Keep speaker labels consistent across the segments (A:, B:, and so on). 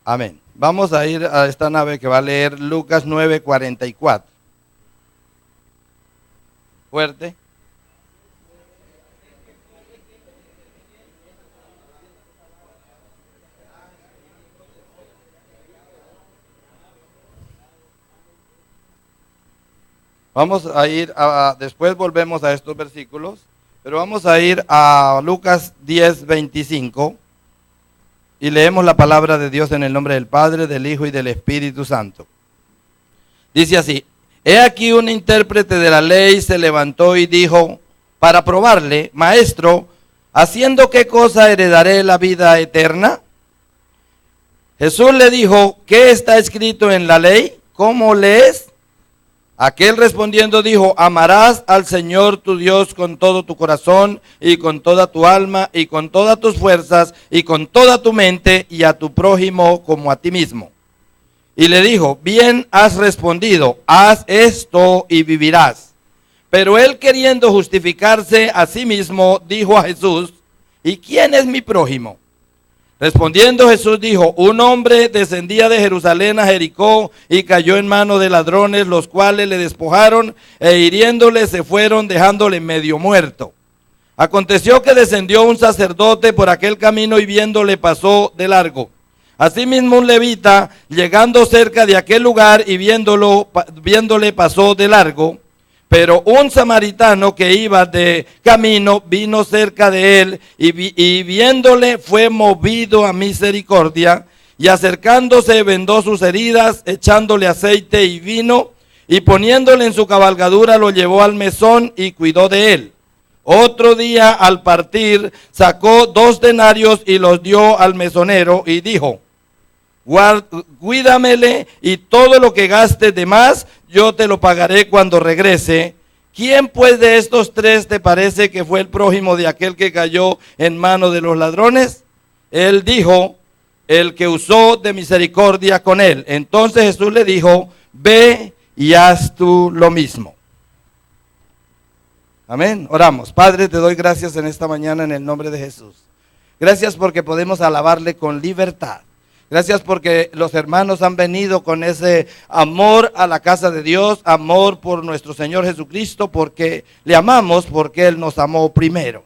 A: Amén. Vamos a ir a esta nave que va a leer Lucas 9:44. Fuerte. Vamos a ir después volvemos a estos versículos, pero vamos a ir a Lucas 10:25 y leemos la palabra de Dios en el nombre del Padre, del Hijo y del Espíritu Santo. Dice así: he aquí un intérprete de la ley se levantó y dijo, para probarle, maestro, ¿haciendo qué cosa heredaré la vida eterna? Jesús le dijo, ¿qué está escrito en la ley? ¿Cómo lees? Aquel respondiendo dijo, amarás al Señor tu Dios con todo tu corazón y con toda tu alma y con todas tus fuerzas y con toda tu mente y a tu prójimo como a ti mismo. Y le dijo, bien has respondido, haz esto y vivirás. Pero él, queriendo justificarse a sí mismo, dijo a Jesús, ¿y quién es mi prójimo? Respondiendo Jesús dijo, un hombre descendía de Jerusalén a Jericó y cayó en mano de ladrones, los cuales le despojaron e hiriéndole se fueron dejándole medio muerto. Aconteció que descendió un sacerdote por aquel camino y viéndole pasó de largo. Asimismo un levita, llegando cerca de aquel lugar y viéndole pasó de largo. Pero un samaritano que iba de camino vino cerca de él y viéndole fue movido a misericordia y acercándose vendó sus heridas, echándole aceite y vino y poniéndole en su cabalgadura lo llevó al mesón y cuidó de él. Otro día al partir sacó 2 denarios y los dio al mesonero y dijo, cuídamele y todo lo que gastes de más yo te lo pagaré cuando regrese. ¿Quién pues de estos 3 te parece que fue el prójimo de aquel que cayó en mano de los ladrones? Él dijo, el que usó de misericordia con él. Entonces Jesús le dijo, ve y haz tú lo mismo. Amén. Oramos. Padre, te doy gracias en esta mañana en el nombre de Jesús. Gracias porque podemos alabarle con libertad. Gracias porque los hermanos han venido con ese amor a la casa de Dios, amor por nuestro Señor Jesucristo, porque le amamos, porque Él nos amó primero.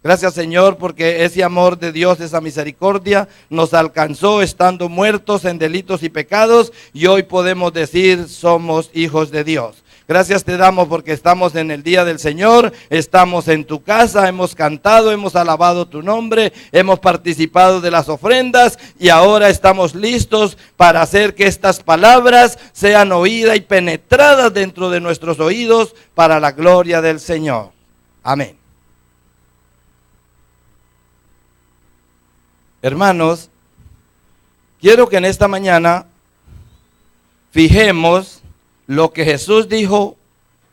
A: Gracias, Señor, porque ese amor de Dios, esa misericordia, nos alcanzó estando muertos en delitos y pecados, y hoy podemos decir, somos hijos de Dios. Gracias te damos porque estamos en el día del Señor, estamos en tu casa, hemos cantado, hemos alabado tu nombre, hemos participado de las ofrendas y ahora estamos listos para hacer que estas palabras sean oídas y penetradas dentro de nuestros oídos para la gloria del Señor. Amén. Hermanos, quiero que en esta mañana fijemos lo que Jesús dijo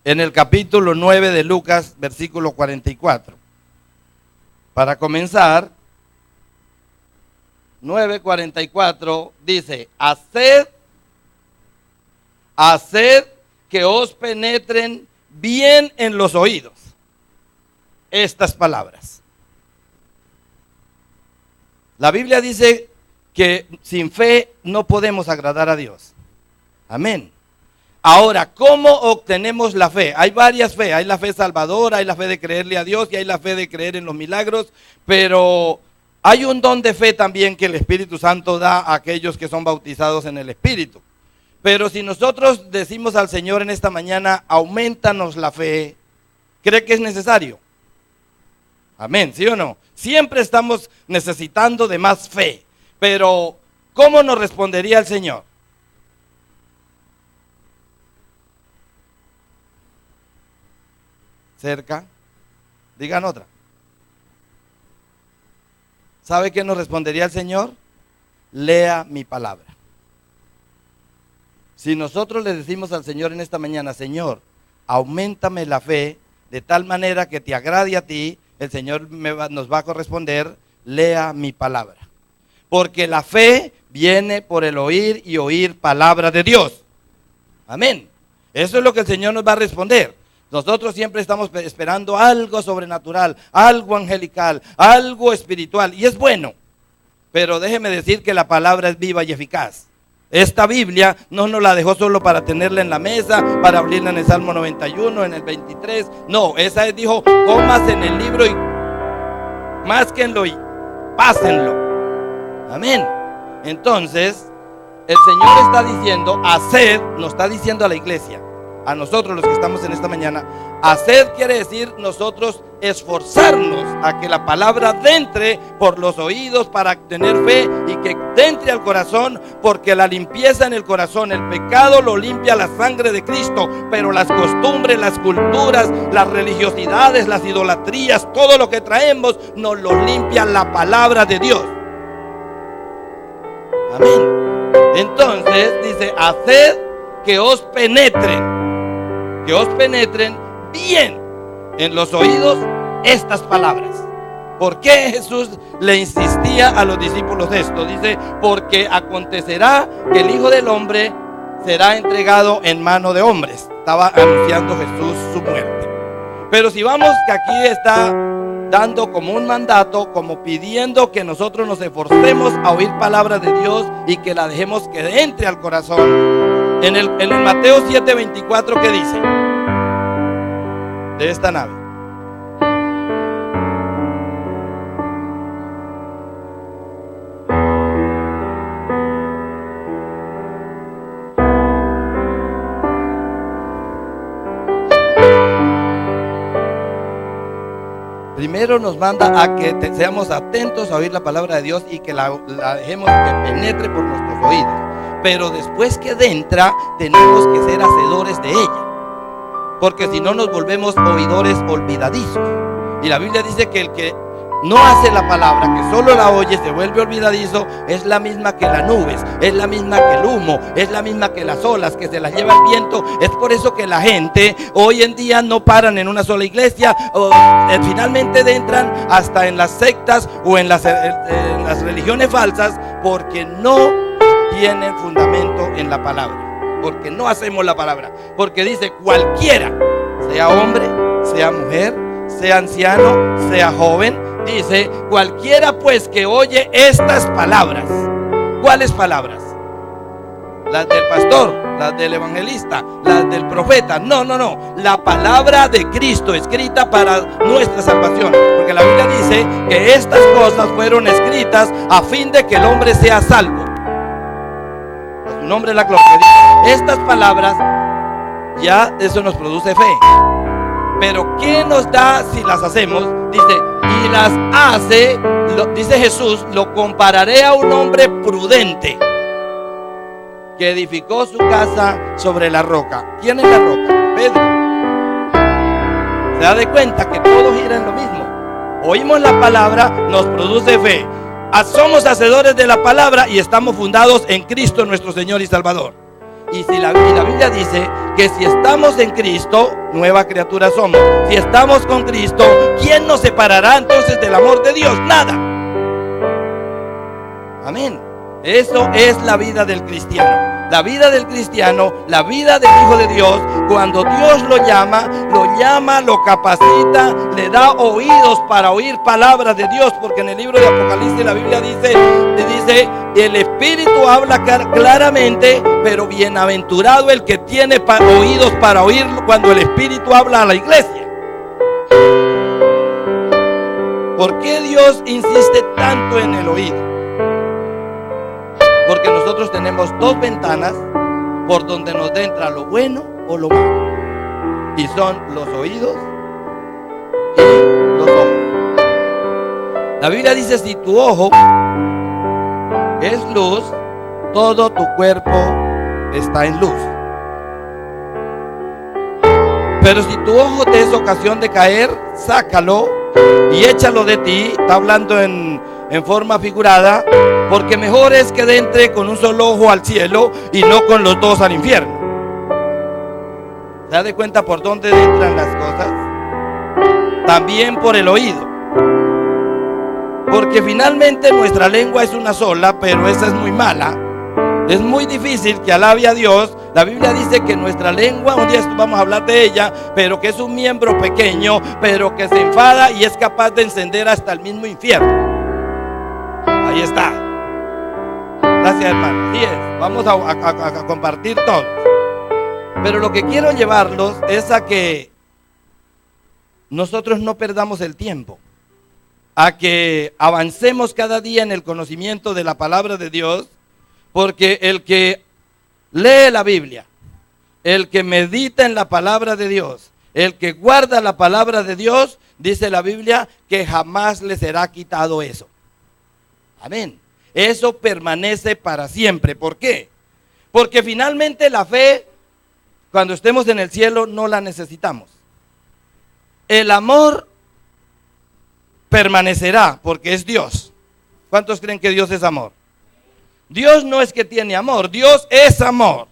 A: en el capítulo 9 de Lucas, versículo 44. Para comenzar, 9:44 dice, haced que os penetren bien en los oídos estas palabras. La Biblia dice que sin fe no podemos agradar a Dios. Amén. Ahora, ¿cómo obtenemos la fe? Hay varias fe, hay la fe salvadora, hay la fe de creerle a Dios y hay la fe de creer en los milagros, pero hay un don de fe también que el Espíritu Santo da a aquellos que son bautizados en el Espíritu. Pero si nosotros decimos al Señor en esta mañana, aumentanos la fe, ¿cree que es necesario? Amén, ¿sí o no? Siempre estamos necesitando de más fe, pero ¿cómo nos respondería el Señor? Cerca, digan otra. ¿Sabe qué nos respondería el Señor? Lea mi palabra. Si nosotros le decimos al Señor en esta mañana, Señor, auméntame la fe de tal manera que te agrade a ti, el Señor nos va a corresponder, lea mi palabra. Porque la fe viene por el oír y oír palabra de Dios. Amén. Eso es lo que el Señor nos va a responder. Nosotros siempre estamos esperando algo sobrenatural, algo angelical, algo espiritual, y es bueno. Pero déjeme decir que la palabra es viva y eficaz. Esta Biblia no nos la dejó solo para tenerla en la mesa, para abrirla en el Salmo 91, en el 23. No, esa es, dijo, comas en el libro y másquenlo y pásenlo. Amén. Entonces, el Señor está diciendo, haced, nos está diciendo a la iglesia, a nosotros los que estamos en esta mañana, haced quiere decir nosotros esforzarnos a que la palabra entre por los oídos para tener fe y que entre al corazón, porque la limpieza en el corazón, el pecado lo limpia la sangre de Cristo, pero las costumbres, las culturas, las religiosidades, las idolatrías, todo lo que traemos nos lo limpia la palabra de Dios. Amén. Entonces dice, haced que os penetren bien en los oídos estas palabras. ¿Por qué Jesús le insistía a los discípulos esto? Dice, porque acontecerá que el Hijo del Hombre será entregado en mano de hombres. Estaba anunciando Jesús su muerte. Pero si vamos, que aquí está dando como un mandato, como pidiendo que nosotros nos esforcemos a oír palabra de Dios y que la dejemos que entre al corazón. En el Mateo 7:24, ¿qué dice? De esta nave. Primero nos manda a que seamos atentos a oír la palabra de Dios y que la dejemos que penetre por nuestros oídos. Pero después que entra, tenemos que ser hacedores de ella. Porque si no nos volvemos oidores olvidadizos. Y la Biblia dice que el que no hace la palabra, que solo la oye, se vuelve olvidadizo, es la misma que las nubes, es la misma que el humo, es la misma que las olas que se las lleva el viento. Es por eso que la gente hoy en día no paran en una sola iglesia, o finalmente entran hasta en las sectas o en las religiones falsas, porque no tienen fundamento en la palabra, porque no hacemos la palabra, porque dice cualquiera, sea hombre, sea mujer, sea anciano, sea joven, dice cualquiera pues que oye estas palabras. ¿Cuáles palabras? Las del pastor, las del evangelista, las del profeta. No, la palabra de Cristo escrita para nuestra salvación, porque la Biblia dice que estas cosas fueron escritas a fin de que el hombre sea salvo. A su nombre la gloria. Estas palabras, ya eso nos produce fe. Pero ¿qué nos da si las hacemos? Dice, y las hace, dice Jesús, lo compararé a un hombre prudente que edificó su casa sobre la roca. ¿Quién es la roca? Pedro. Se da de cuenta que todo gira en lo mismo. Oímos la palabra, nos produce fe. Somos hacedores de la palabra y estamos fundados en Cristo nuestro Señor y Salvador. Y la Biblia dice que si estamos en Cristo, nueva criatura somos. Si estamos con Cristo, ¿quién nos separará entonces del amor de Dios? Nada. Amén. Eso es la vida del cristiano. La vida del cristiano, la vida del Hijo de Dios, cuando Dios lo llama, lo capacita, le da oídos para oír palabras de Dios, porque en el libro de Apocalipsis la Biblia dice, el Espíritu habla claramente, pero bienaventurado el que tiene oídos para oír cuando el Espíritu habla a la iglesia. ¿Por qué Dios insiste tanto en el oído? Porque nosotros tenemos dos ventanas por donde nos entra lo bueno o lo malo, y son los oídos y los ojos. La Biblia dice, si tu ojo es luz, todo tu cuerpo está en luz. Pero si tu ojo te es ocasión de caer, sácalo y échalo de ti. Está hablando en forma figurada, porque mejor es que entre con un solo ojo al cielo y no con los dos al infierno. ¿Se da de cuenta por dónde entran las cosas? También por el oído. Porque finalmente nuestra lengua es una sola, pero esa es muy mala. Es muy difícil que alabe a Dios. La Biblia dice que nuestra lengua, un día vamos a hablar de ella, pero que es un miembro pequeño, pero que se enfada y es capaz de encender hasta el mismo infierno. Ahí está. Gracias, hermano. Así es. Vamos a compartir todo. Pero lo que quiero llevarlos es a que nosotros no perdamos el tiempo, a que avancemos cada día en el conocimiento de la palabra de Dios, porque el que lee la Biblia, el que medita en la palabra de Dios, el que guarda la palabra de Dios, dice la Biblia que jamás le será quitado eso. Amén. Eso permanece para siempre. ¿Por qué? Porque finalmente la fe, cuando estemos en el cielo, no la necesitamos. El amor permanecerá porque es Dios. ¿Cuántos creen que Dios es amor? Dios no es que tiene amor, Dios es amor.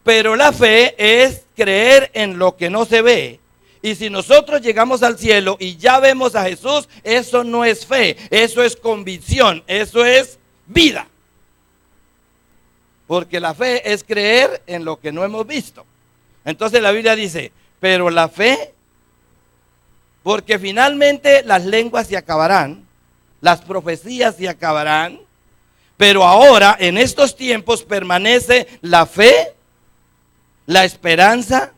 A: Pero la fe es creer en lo que no se ve. Y si nosotros llegamos al cielo y ya vemos a Jesús, eso no es fe, eso es convicción, eso es vida. Porque la fe es creer en lo que no hemos visto. Entonces la Biblia dice, pero la fe, porque finalmente las lenguas se acabarán, las profecías se acabarán, pero ahora en estos tiempos permanece la fe, la esperanza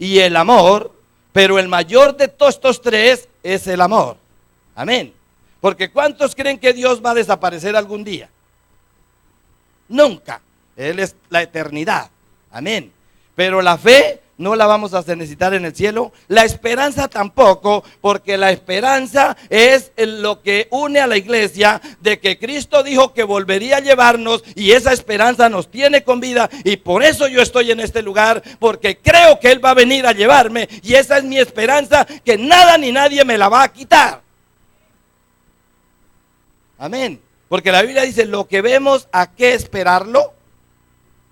A: y el amor, pero el mayor de todos estos tres es el amor. Amén. Porque ¿cuántos creen que Dios va a desaparecer algún día? Nunca. Él es la eternidad. Amén. Pero la fe no la vamos a necesitar en el cielo. La esperanza tampoco, porque la esperanza es lo que une a la iglesia, de que Cristo dijo que volvería a llevarnos, y esa esperanza nos tiene con vida, y por eso yo estoy en este lugar, porque creo que Él va a venir a llevarme, y esa es mi esperanza, que nada ni nadie me la va a quitar. Amén. Porque la Biblia dice, lo que vemos, ¿a qué esperarlo?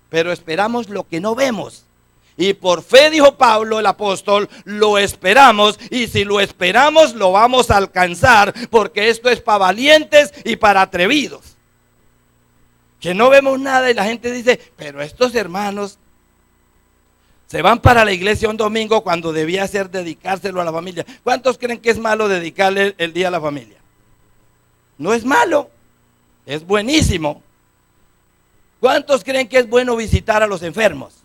A: Pero esperamos lo que no vemos. Y por fe, dijo Pablo el apóstol, lo esperamos, y si lo esperamos lo vamos a alcanzar, porque esto es para valientes y para atrevidos. Que no vemos nada y la gente dice, pero estos hermanos se van para la iglesia un domingo cuando debía ser dedicárselo a la familia. ¿Cuántos creen que es malo dedicarle el día a la familia? No es malo, es buenísimo. ¿Cuántos creen que es bueno visitar a los enfermos?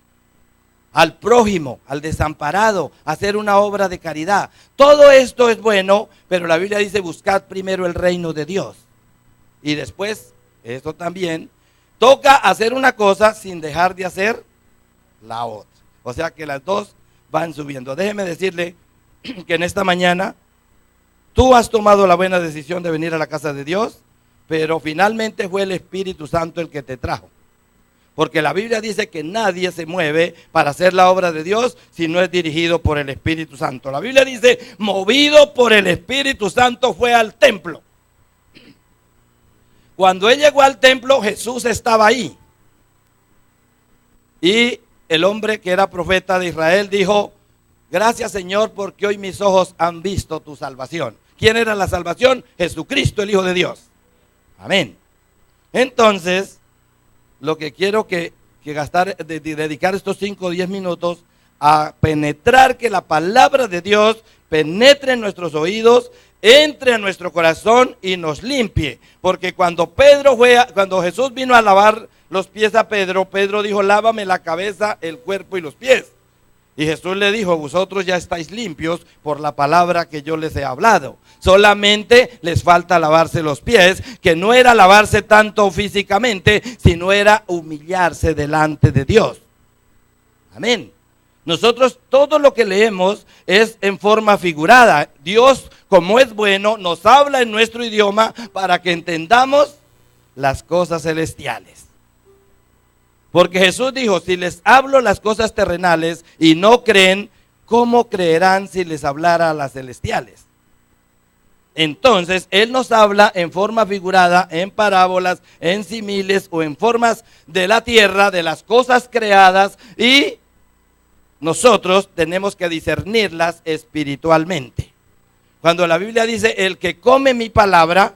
A: Al prójimo, al desamparado, hacer una obra de caridad. Todo esto es bueno, pero la Biblia dice, buscad primero el reino de Dios. Y después, eso también, toca hacer una cosa sin dejar de hacer la otra. O sea que las dos van subiendo. Déjeme decirle que en esta mañana tú has tomado la buena decisión de venir a la casa de Dios, pero finalmente fue el Espíritu Santo el que te trajo. Porque la Biblia dice que nadie se mueve para hacer la obra de Dios si no es dirigido por el Espíritu Santo. La Biblia dice, movido por el Espíritu Santo fue al templo. Cuando él llegó al templo, Jesús estaba ahí. Y el hombre que era profeta de Israel dijo, gracias Señor, porque hoy mis ojos han visto tu salvación. ¿Quién era la salvación? Jesucristo, el Hijo de Dios. Amén. Entonces, lo que quiero dedicar estos 5 o 10 minutos a penetrar, que la palabra de Dios penetre en nuestros oídos, entre a nuestro corazón y nos limpie. Porque cuando Jesús vino a lavar los pies a Pedro, Pedro dijo, lávame la cabeza, el cuerpo y los pies. Y Jesús le dijo, vosotros ya estáis limpios por la palabra que yo les he hablado. Solamente les falta lavarse los pies, que no era lavarse tanto físicamente, sino era humillarse delante de Dios. Amén. Nosotros todo lo que leemos es en forma figurada. Dios, como es bueno, nos habla en nuestro idioma para que entendamos las cosas celestiales. Porque Jesús dijo, si les hablo las cosas terrenales y no creen, ¿cómo creerán si les hablara las celestiales? Entonces, Él nos habla en forma figurada, en parábolas, en símiles o en formas de la tierra, de las cosas creadas, y nosotros tenemos que discernirlas espiritualmente. Cuando la Biblia dice, el que come mi palabra,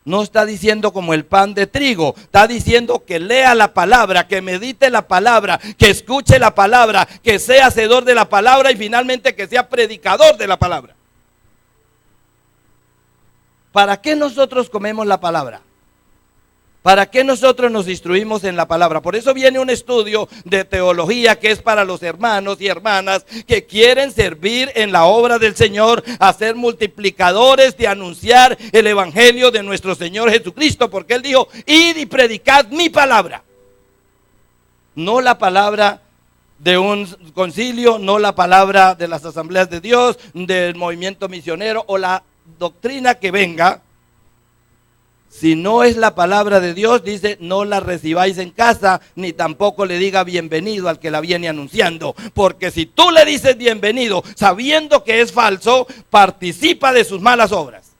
A: no está diciendo como el pan de trigo, está diciendo que lea la palabra, que medite la palabra, que escuche la palabra, que sea hacedor de la palabra y finalmente que sea predicador de la palabra. ¿Para qué nosotros comemos la palabra? ¿Para qué nosotros nos instruimos en la palabra? Por eso viene un estudio de teología que es para los hermanos y hermanas que quieren servir en la obra del Señor, a ser multiplicadores de anunciar el evangelio de nuestro Señor Jesucristo, porque Él dijo: id y predicad mi palabra. No la palabra de un concilio, no la palabra de las asambleas de Dios, del movimiento misionero o la doctrina que venga. Si no es la palabra de Dios, dice, no la recibáis en casa, ni tampoco le diga bienvenido al que la viene anunciando. Porque si tú le dices bienvenido, sabiendo que es falso, participa de sus malas obras.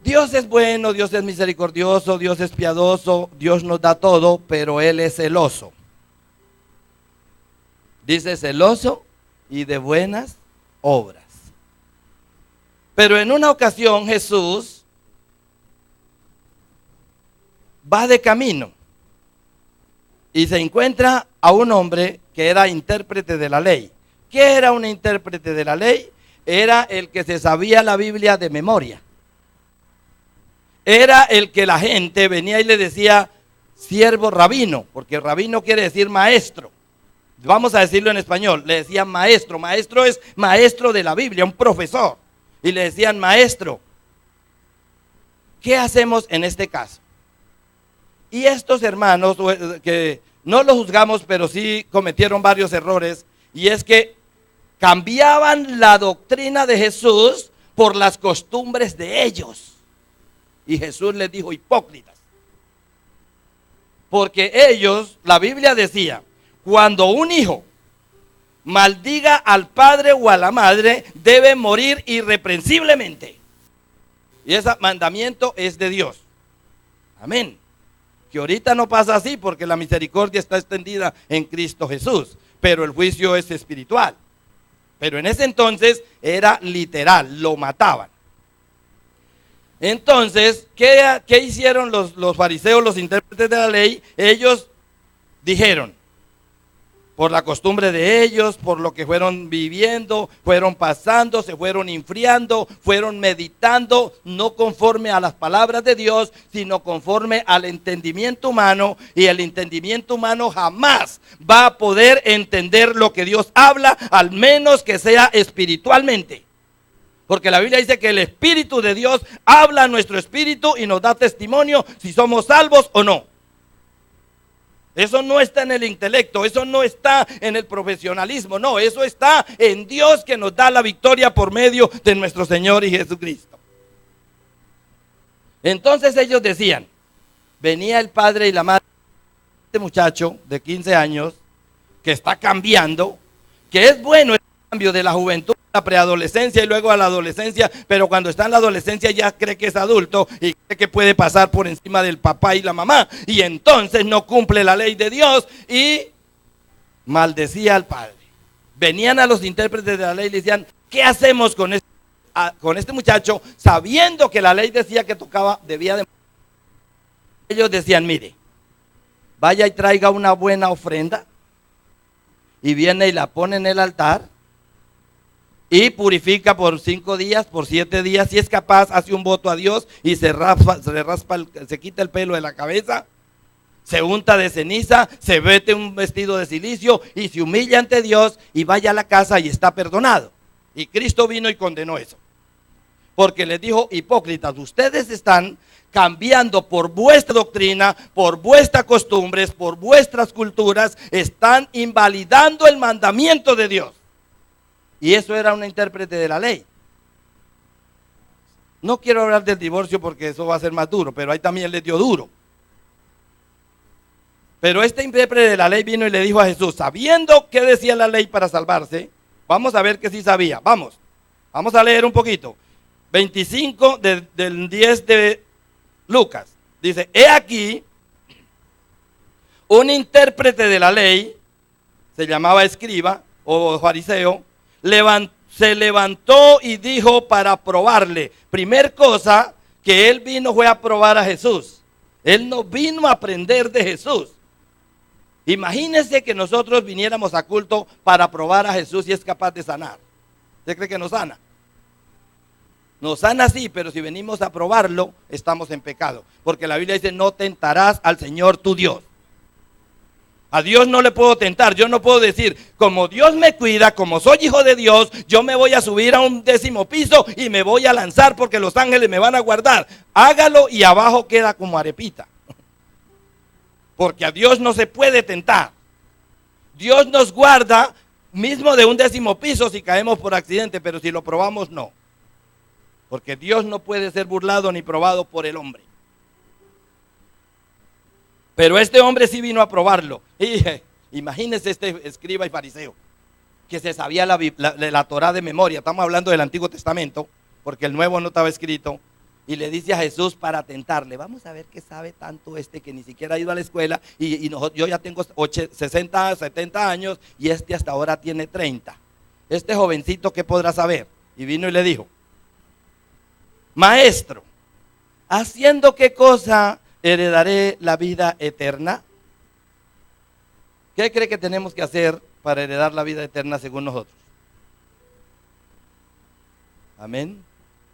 A: Dios es bueno, Dios es misericordioso, Dios es piadoso, Dios nos da todo, pero Él es celoso. Dice celoso y de buenas obras. Pero en una ocasión Jesús va de camino y se encuentra a un hombre que era intérprete de la ley. ¿Qué era un intérprete de la ley? Era el que se sabía la Biblia de memoria. Era el que la gente venía y le decía siervo rabino, porque rabino quiere decir maestro. Vamos a decirlo en español, le decían maestro. Maestro es maestro de la Biblia, un profesor. Y le decían maestro. ¿Qué hacemos en este caso? Y estos hermanos, que no los juzgamos, pero sí cometieron varios errores, y es que cambiaban la doctrina de Jesús por las costumbres de ellos. Y Jesús les dijo: hipócritas. Porque ellos, la Biblia decía, cuando un hijo maldiga al padre o a la madre, debe morir irreprensiblemente. Y ese mandamiento es de Dios. Amén. Que ahorita no pasa así, porque la misericordia está extendida en Cristo Jesús, pero el juicio es espiritual. Pero en ese entonces era literal, lo mataban. Entonces, ¿qué hicieron los fariseos, los intérpretes de la ley? Ellos dijeron, por la costumbre de ellos, por lo que fueron viviendo, fueron pasando, se fueron enfriando, fueron meditando, no conforme a las palabras de Dios, sino conforme al entendimiento humano, y el entendimiento humano jamás va a poder entender lo que Dios habla, al menos que sea espiritualmente. Porque la Biblia dice que el Espíritu de Dios habla a nuestro espíritu y nos da testimonio si somos salvos o no. Eso no está en el intelecto, eso no está en el profesionalismo, no, eso está en Dios, que nos da la victoria por medio de nuestro Señor y Jesucristo. Entonces ellos decían, venía el padre y la madre de este muchacho de 15 años, que está cambiando, que es bueno el cambio de la juventud a la preadolescencia y luego a la adolescencia, pero cuando está en la adolescencia ya cree que es adulto y cree que puede pasar por encima del papá y la mamá, y entonces no cumple la ley de Dios y maldecía al padre. Venían a los intérpretes de la ley y le decían, ¿qué hacemos con este muchacho, sabiendo que la ley decía que debía de... Ellos decían, mire, vaya y traiga una buena ofrenda y viene y la pone en el altar y purifica por 5 días, por 7 días, si es capaz, hace un voto a Dios y se quita el pelo de la cabeza, se unta de ceniza, se vete un vestido de cilicio y se humilla ante Dios y vaya a la casa y está perdonado. Y Cristo vino y condenó eso, porque les dijo, hipócritas, ustedes están cambiando por vuestra doctrina, por vuestras costumbres, por vuestras culturas, están invalidando el mandamiento de Dios. Y eso era un intérprete de la ley. No quiero hablar del divorcio porque eso va a ser más duro, pero ahí también les dio duro. Pero este intérprete de la ley vino y le dijo a Jesús, sabiendo qué decía la ley para salvarse, vamos a ver que sí sabía. Vamos a leer un poquito. 25 del 10 de Lucas. Dice, he aquí, un intérprete de la ley, se llamaba escriba o fariseo, se levantó y dijo para probarle. Primer cosa que él vino fue a probar a Jesús. Él no vino a aprender de Jesús. Imagínense que nosotros viniéramos a culto para probar a Jesús si es capaz de sanar. ¿Usted cree que nos sana? Nos sana sí, pero si venimos a probarlo, estamos en pecado. Porque la Biblia dice, no tentarás al Señor tu Dios. A Dios no le puedo tentar. Yo no puedo decir, como Dios me cuida, como soy hijo de Dios, yo me voy a subir a un 10º piso y me voy a lanzar porque los ángeles me van a guardar. Hágalo y abajo queda como arepita. Porque a Dios no se puede tentar. Dios nos guarda mismo de un 10º piso si caemos por accidente, pero si lo probamos no. Porque Dios no puede ser burlado ni probado por el hombre. Pero este hombre sí vino a probarlo. Y imagínense este escriba y fariseo que se sabía la Torá de memoria. Estamos hablando del Antiguo Testamento, porque el Nuevo no estaba escrito. Y le dice a Jesús para tentarle, vamos a ver qué sabe tanto este que ni siquiera ha ido a la escuela. Yo ya tengo 60, 70 años y este hasta ahora tiene 30. Este jovencito, ¿qué podrá saber? Y vino y le dijo, maestro, ¿haciendo qué cosa heredaré la vida eterna? ¿Qué cree que tenemos que hacer para heredar la vida eterna según nosotros? Amén.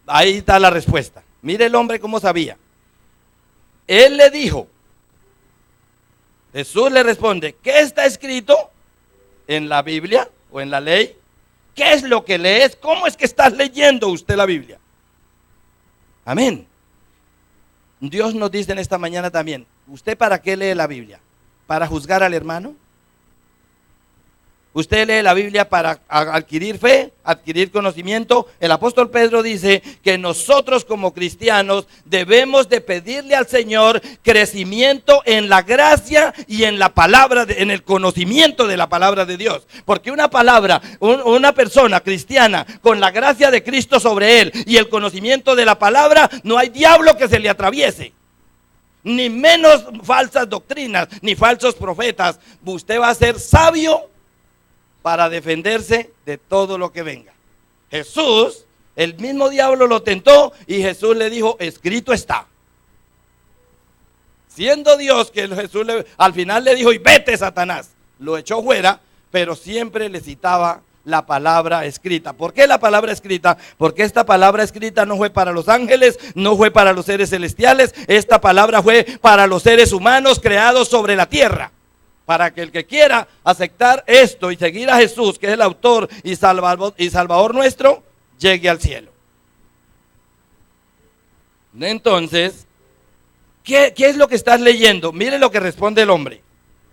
A: Ahí está la respuesta. Mire el hombre cómo sabía. Él le dijo, Jesús le responde, ¿qué está escrito en la Biblia o en la ley? ¿Qué es lo que lees? ¿Cómo es que estás leyendo usted la Biblia? Amén. Dios nos dice en esta mañana también, ¿usted para qué lee la Biblia? ¿Para juzgar al hermano? ¿Usted lee la Biblia para adquirir fe, adquirir conocimiento? El apóstol Pedro dice que nosotros como cristianos debemos de pedirle al Señor crecimiento en la gracia y en la palabra, en el conocimiento de la palabra de Dios. Porque una persona cristiana con la gracia de Cristo sobre él y el conocimiento de la palabra, no hay diablo que se le atraviese. Ni menos falsas doctrinas, ni falsos profetas. Usted va a ser sabio para defenderse de todo lo que venga. Jesús, el mismo diablo lo tentó y Jesús le dijo, escrito está. Siendo Dios, que Jesús al final le dijo, y vete Satanás. Lo echó fuera, pero siempre le citaba la palabra escrita. ¿Por qué la palabra escrita? Porque esta palabra escrita no fue para los ángeles, no fue para los seres celestiales. Esta palabra fue para los seres humanos creados sobre la tierra. Para que el que quiera aceptar esto y seguir a Jesús, que es el autor y salvador nuestro, llegue al cielo. Entonces, ¿qué es lo que estás leyendo? Mire lo que responde el hombre.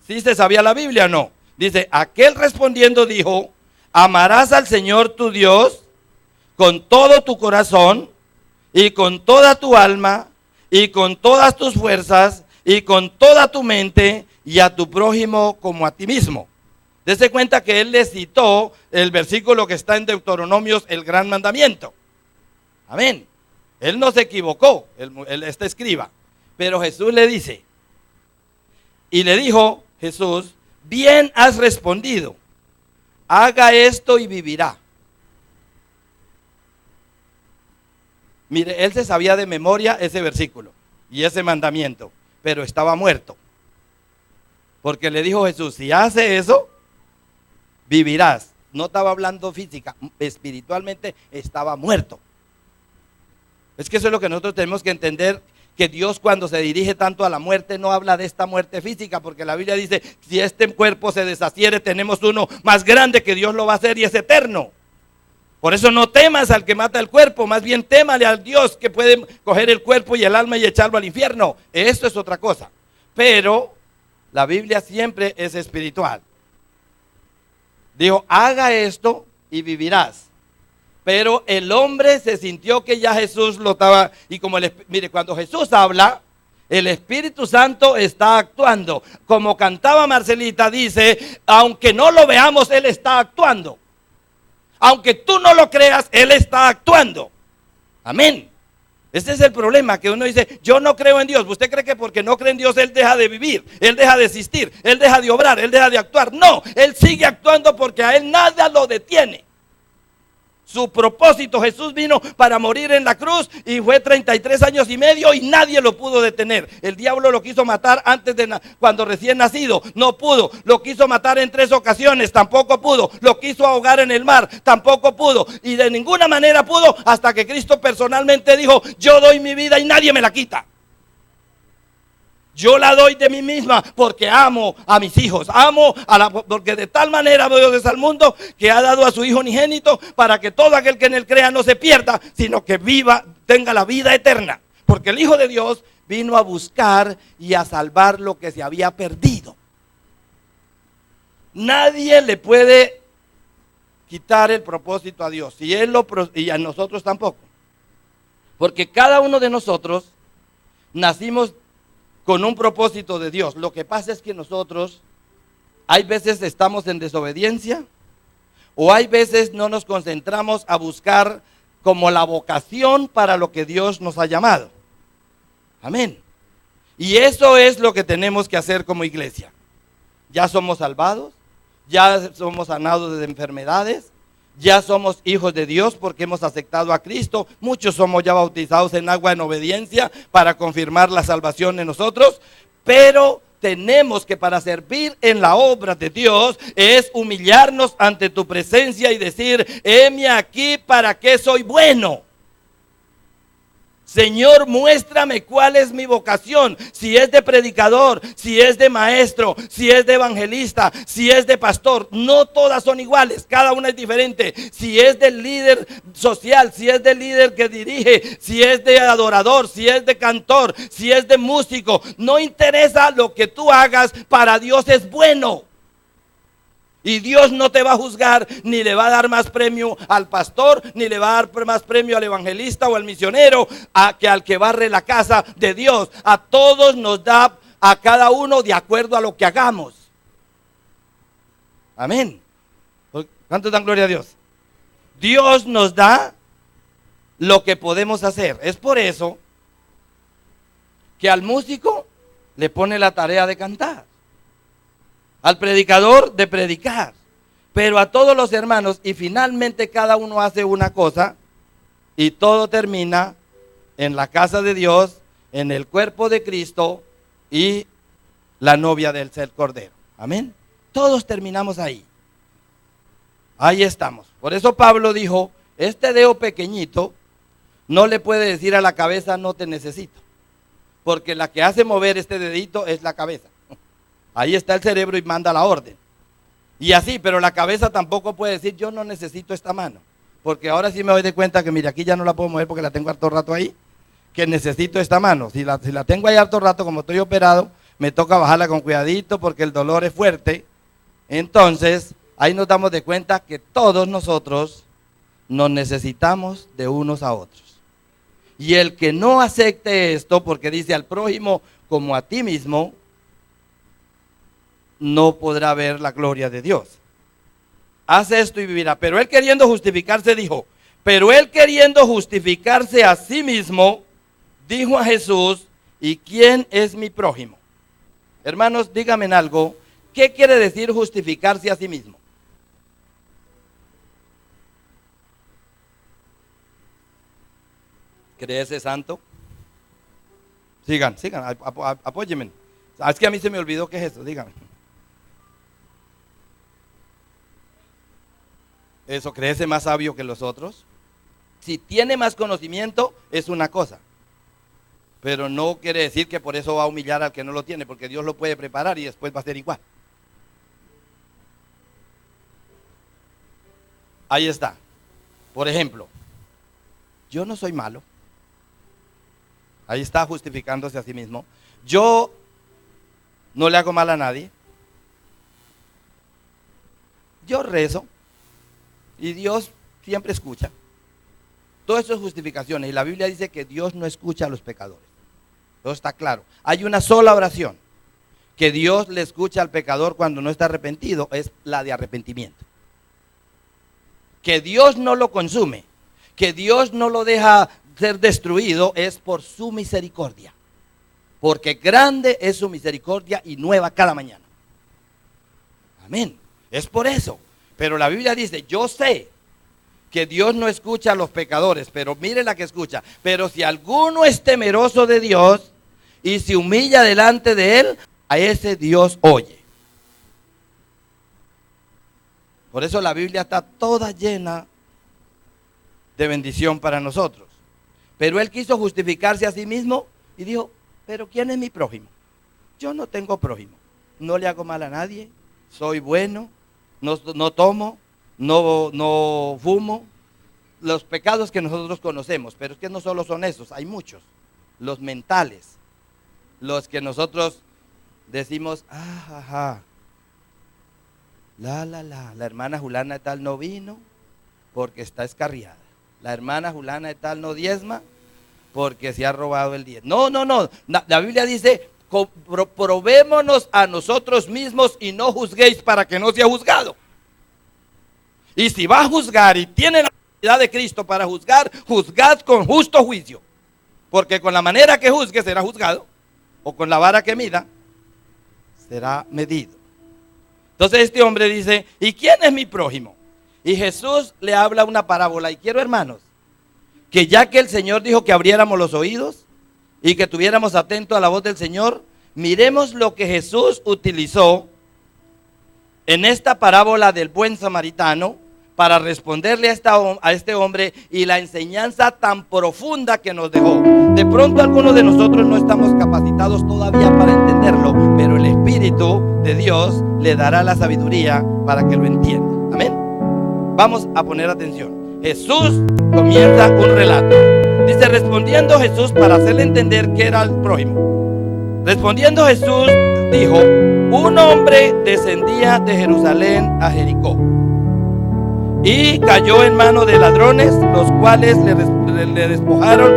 A: ¿Sí se sabía la Biblia o no? Dice, aquel respondiendo dijo, amarás al Señor tu Dios con todo tu corazón y con toda tu alma y con todas tus fuerzas y con toda tu mente y a tu prójimo como a ti mismo. Dese cuenta que él le citó el versículo que está en Deuteronomios, el gran mandamiento. Amén. Él no se equivocó, este escriba. Pero Jesús le dice, y le dijo Jesús, bien has respondido, haga esto y vivirá. Mire, él se sabía de memoria ese versículo y ese mandamiento, pero estaba muerto. Porque le dijo Jesús, si hace eso, vivirás. No estaba hablando física, espiritualmente estaba muerto. Es que eso es lo que nosotros tenemos que entender, que Dios cuando se dirige tanto a la muerte no habla de esta muerte física, porque la Biblia dice, si este cuerpo se deshaciere, tenemos uno más grande que Dios lo va a hacer y es eterno. Por eso no temas al que mata el cuerpo, más bien témale al Dios que puede coger el cuerpo y el alma y echarlo al infierno. Esto es otra cosa. Pero la Biblia siempre es espiritual. Dijo, haga esto y vivirás. Pero el hombre se sintió que ya Jesús lo estaba, y como mire, cuando Jesús habla, el Espíritu Santo está actuando. Como cantaba Marcelita, dice, aunque no lo veamos, Él está actuando. Aunque tú no lo creas, Él está actuando. Amén. Este es el problema, que uno dice, yo no creo en Dios. ¿Usted cree que porque no cree en Dios Él deja de vivir? Él deja de existir, Él deja de obrar, Él deja de actuar. No, Él sigue actuando porque a Él nada lo detiene. Su propósito, Jesús vino para morir en la cruz y fue 33 años y medio y nadie lo pudo detener. El diablo lo quiso matar cuando recién nacido, no pudo. Lo quiso matar en 3 ocasiones, tampoco pudo. Lo quiso ahogar en el mar, tampoco pudo. Y de ninguna manera pudo hasta que Cristo personalmente dijo: yo doy mi vida y nadie me la quita. Yo la doy de mí misma porque amo a mis hijos, porque de tal manera Dios es al mundo que ha dado a su Hijo unigénito para que todo aquel que en él crea no se pierda, sino que tenga la vida eterna. Porque el Hijo de Dios vino a buscar y a salvar lo que se había perdido. Nadie le puede quitar el propósito a Dios, y a nosotros tampoco. Porque cada uno de nosotros nacimos con un propósito de Dios. Lo que pasa es que nosotros hay veces estamos en desobediencia, o hay veces no nos concentramos a buscar como la vocación para lo que Dios nos ha llamado. Amén. Y eso es lo que tenemos que hacer como iglesia. Ya somos salvados, ya somos sanados de enfermedades, ya somos hijos de Dios porque hemos aceptado a Cristo. Muchos somos ya bautizados en agua en obediencia para confirmar la salvación en nosotros. Pero tenemos que, para servir en la obra de Dios, es humillarnos ante tu presencia y decir: heme aquí, ¿para qué soy bueno? Señor, muéstrame cuál es mi vocación, si es de predicador, si es de maestro, si es de evangelista, si es de pastor. No todas son iguales, cada una es diferente. Si es del líder social, si es del líder que dirige, si es de adorador, si es de cantor, si es de músico, no interesa lo que tú hagas, para Dios es bueno. Y Dios no te va a juzgar, ni le va a dar más premio al pastor, ni le va a dar más premio al evangelista o al misionero que al que barre la casa de Dios. A todos nos da, a cada uno de acuerdo a lo que hagamos. Amén. ¿Cuántos dan gloria a Dios? Dios nos da lo que podemos hacer. Es por eso que al músico le pone la tarea de cantar, al predicador de predicar, pero a todos los hermanos, y finalmente cada uno hace una cosa y todo termina en la casa de Dios, en el cuerpo de Cristo y la novia del Cordero. Amén. Todos terminamos ahí. Ahí estamos. Por eso Pablo dijo: este dedo pequeñito no le puede decir a la cabeza: no te necesito, porque la que hace mover este dedito es la cabeza. Ahí está el cerebro y manda la orden. Y así, pero la cabeza tampoco puede decir: yo no necesito esta mano, porque ahora sí me doy de cuenta que mira, aquí ya no la puedo mover porque la tengo harto rato ahí, que necesito esta mano. Si la tengo ahí harto rato, como estoy operado, me toca bajarla con cuidadito porque el dolor es fuerte. Entonces, ahí nos damos de cuenta que todos nosotros nos necesitamos de unos a otros. Y el que no acepte esto, porque dice: al prójimo como a ti mismo, no podrá ver la gloria de Dios. Haz esto y vivirá. Pero él, queriendo justificarse, dijo: pero él, queriendo justificarse a sí mismo, dijo a Jesús: ¿y quién es mi prójimo? Hermanos, díganme algo. ¿Qué quiere decir justificarse a sí mismo? ¿Creerse santo? Sigan, apóyenme. Es que a mí se me olvidó qué es eso, díganme. Eso, creerse más sabio que los otros. Si tiene más conocimiento es una cosa, pero no quiere decir que por eso va a humillar al que no lo tiene, porque Dios lo puede preparar y después va a ser igual. Ahí está. Por ejemplo, yo no soy malo. Ahí está, justificándose a sí mismo. Yo no le hago mal a nadie. Yo rezo y Dios siempre escucha. Todo eso es justificaciones, y la Biblia dice que Dios no escucha a los pecadores. Todo está claro. Hay una sola oración que Dios le escucha al pecador cuando no está arrepentido, es la de arrepentimiento. Que Dios no lo consume, que Dios no lo deja ser destruido, es por su misericordia. Porque grande es su misericordia y nueva cada mañana. Amén. Es por eso. Pero la Biblia dice: yo sé que Dios no escucha a los pecadores, pero mire la que escucha. Pero si alguno es temeroso de Dios y se humilla delante de Él, a ese Dios oye. Por eso la Biblia está toda llena de bendición para nosotros. Pero Él quiso justificarse a sí mismo y dijo, pero ¿quién es mi prójimo? Yo no tengo prójimo, no le hago mal a nadie, soy bueno, no tomo, no fumo. Los pecados que nosotros conocemos, pero es que no solo son esos, hay muchos. Los mentales, los que nosotros decimos, la hermana Julana de tal no vino porque está escarriada. La hermana Julana de tal no diezma porque se ha robado el diezmo. No. La Biblia dice, probémonos a nosotros mismos y no juzguéis para que no sea juzgado. Y si va a juzgar y tiene la autoridad de Cristo para juzgar, juzgad con justo juicio. Porque con la manera que juzgue será juzgado, o con la vara que mida será medido. Entonces este hombre dice, ¿y quién es mi prójimo? Y Jesús le habla una parábola. Y quiero, hermanos, que ya que el Señor dijo que abriéramos los oídos y que tuviéramos atentos a la voz del Señor, miremos lo que Jesús utilizó en esta parábola del buen samaritano para responderle a este hombre y la enseñanza tan profunda que nos dejó. De pronto algunos de nosotros no estamos capacitados todavía para entenderlo, pero el Espíritu de Dios le dará la sabiduría para que lo entienda. Amén. Vamos a poner atención. Jesús comienza un relato. Dice, respondiendo Jesús, para hacerle entender que era el prójimo. Respondiendo Jesús dijo, un hombre descendía de Jerusalén a Jericó y cayó en manos de ladrones, los cuales le despojaron,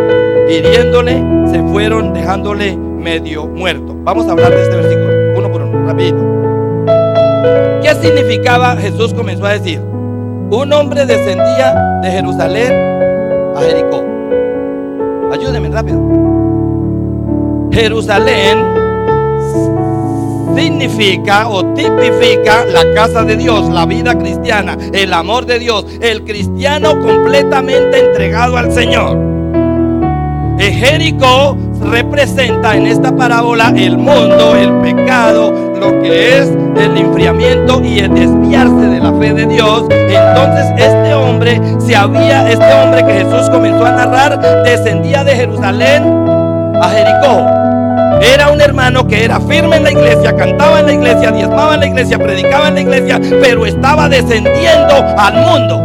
A: hiriéndole, se fueron dejándole medio muerto. Vamos a hablar de este versículo, uno por uno, rapidito. ¿Qué significaba? Jesús comenzó a decir, un hombre descendía de Jerusalén a Jericó. Ayúdenme rápido. Jerusalén significa o tipifica la casa de Dios, la vida cristiana, el amor de Dios, el cristiano completamente entregado al Señor. Jericó representa en esta parábola el mundo, el pecado, lo que es el enfriamiento y el desviarse de la fe de Dios. Entonces este hombre que Jesús comenzó a narrar, descendía de Jerusalén a Jericó. Era un hermano que era firme en la iglesia, cantaba en la iglesia, diezmaba en la iglesia, predicaba en la iglesia, pero estaba descendiendo al mundo.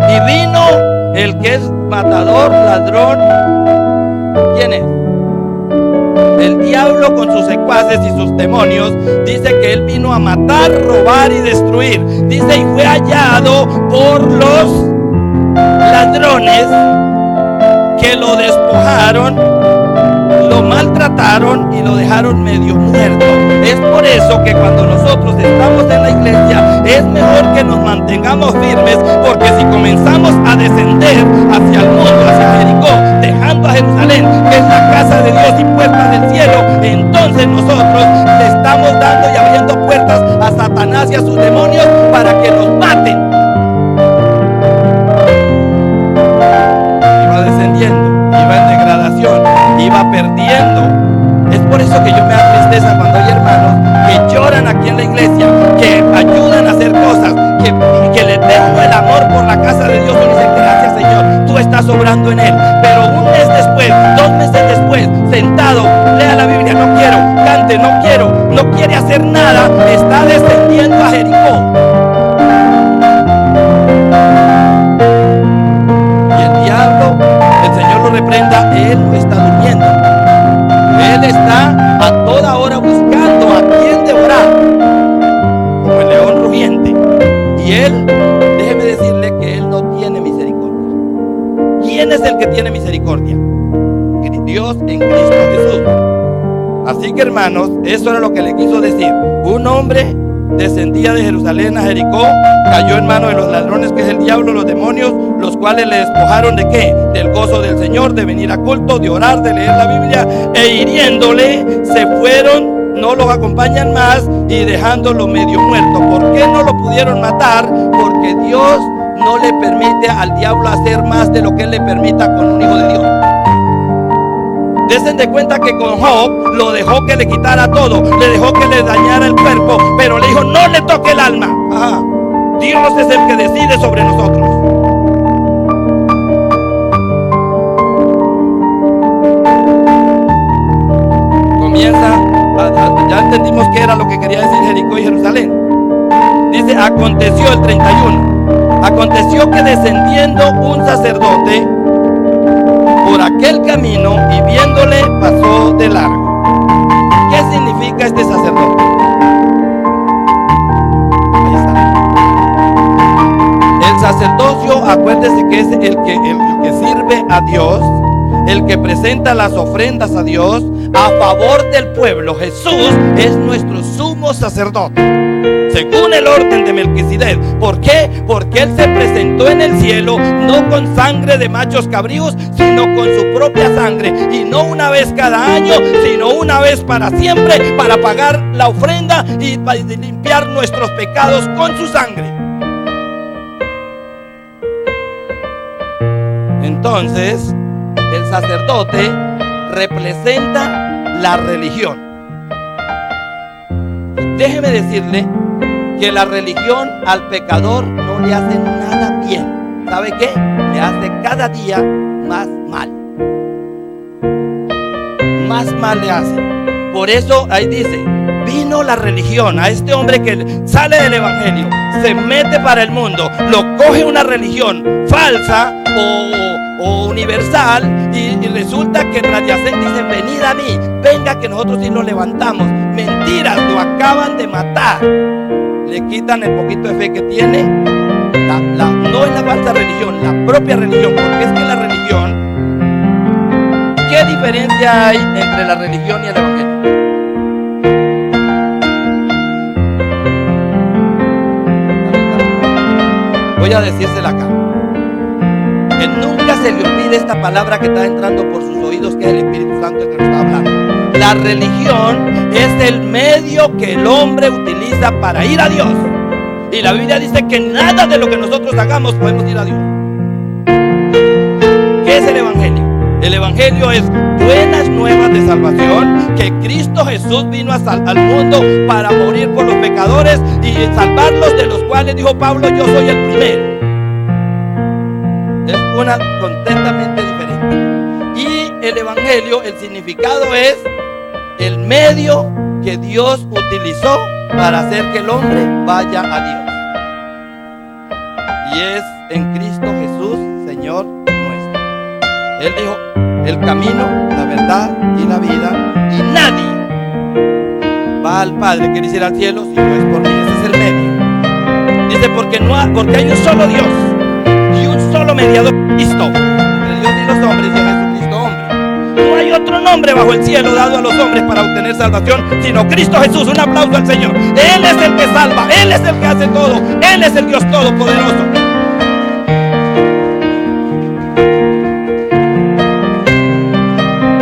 A: Y vino el que es matador, ladrón. ¿Quién es? El diablo con sus secuaces y sus demonios. Dice que él vino a matar, robar y destruir. Dice, y fue hallado por los ladrones que lo despojaron, lo maltrataron y lo dejaron medio muerto. Es por eso que cuando nosotros estamos en la iglesia es mejor que nos mantengamos firmes, porque si comenzamos a descender hacia el mundo, hacia Jericó, dejando a Jerusalén, que es la casa de Dios y puerta del cielo, entonces nosotros le estamos dando y abriendo puertas a Satanás y a sus demonios para que nos maten. Iba descendiendo, iba en degradación, iba perdiendo. Es por eso que yo me da tristeza cuando hay hermanos que lloran aquí en la iglesia, que ayudan a hacer cosas, que le tengo el amor por la casa de Dios y dicen, gracias Señor, tú estás obrando en él. Pero un mes después, 2 meses después, sentado, lea la Biblia, no quiero, cante, no quiere hacer nada, está descendiendo a Jericó. Y el diablo, el Señor lo reprenda, él no está durmiendo. Él está a toda hora buscando a quien devorar, como el león rugiente. Y él, déjeme decirle que él no tiene misericordia. ¿Quién es el que tiene misericordia? Dios en Cristo Jesús. Así que hermanos, eso era lo que le quiso decir. Un hombre descendía de Jerusalén a Jericó, cayó en manos de los ladrones, que es el diablo, los demonios, los cuales le despojaron ¿de qué? Del gozo del Señor, de venir a culto, de orar, de leer la Biblia, e hiriéndole se fueron no los acompañan más y dejándolo medio muerto. ¿Por qué no lo pudieron matar? Porque Dios no le permite al diablo hacer más de lo que él le permita con un hijo de Dios. Desen de cuenta que con Job lo dejó que le quitara todo, le dejó que le dañara el cuerpo, pero le dijo: no le toque el alma. Ajá. Dios es el que decide sobre nosotros. Comienza, ya entendimos qué era lo que quería decir Jericó y Jerusalén. Dice: aconteció el 31. Aconteció que descendiendo un sacerdote por aquel camino y viéndole pasó de largo. ¿Qué significa este sacerdote? Ahí está. El sacerdocio, acuérdese que es el que sirve a Dios, el que presenta las ofrendas a Dios a favor del pueblo. Jesús es nuestro sumo sacerdote, según el orden de Melquisedec. ¿Por qué? Porque Él se presentó en el cielo no con sangre de machos cabríos, sino con su propia sangre, y no una vez cada año, sino una vez para siempre, para pagar la ofrenda y para limpiar nuestros pecados con su sangre. Entonces, el sacerdote representa la religión. Déjeme decirle que la religión al pecador no le hace nada bien. ¿Sabe qué? Le hace cada día más mal. Más mal le hace. Por eso ahí dice: vino la religión. A este hombre que sale del evangelio, se mete para el mundo, lo coge una religión falsa o universal, y resulta que Radiacent dice: venid a mí, venga que nosotros sí lo levantamos. Mentiras, lo acaban de matar. Le quitan el poquito de fe que tiene. No es la falsa religión, la propia religión. Porque es que la religión, ¿qué diferencia hay entre la religión y el evangelio? Voy a decírsela acá. Que nunca se le olvide esta palabra que está entrando por sus oídos, que es el Espíritu Santo el que nos está hablando. La religión es el medio que el hombre utiliza para ir a Dios. Y la Biblia dice que nada de lo que nosotros hagamos podemos ir a Dios. ¿Qué es el evangelio? El evangelio es buenas nuevas de salvación, que Cristo Jesús vino al mundo para morir por los pecadores y salvarlos, de los cuales dijo Pablo: yo soy el primero. Es una completamente diferente. Y el evangelio, el significado es el medio que Dios utilizó para hacer que el hombre vaya a Dios. Y es en Cristo Jesús, Señor nuestro. Él dijo: el camino, la verdad y la vida, y nadie va al Padre, quiere ir al cielo, si no es por mí. Ese es el medio. Dice: porque hay un solo Dios y un solo mediador, Cristo, entre Dios y los hombres, y Jesucristo hombre. No hay otro nombre bajo el cielo dado a los hombres para obtener salvación, sino Cristo Jesús. Un aplauso al Señor. Él es el que salva, Él es el que hace todo, Él es el Dios todopoderoso.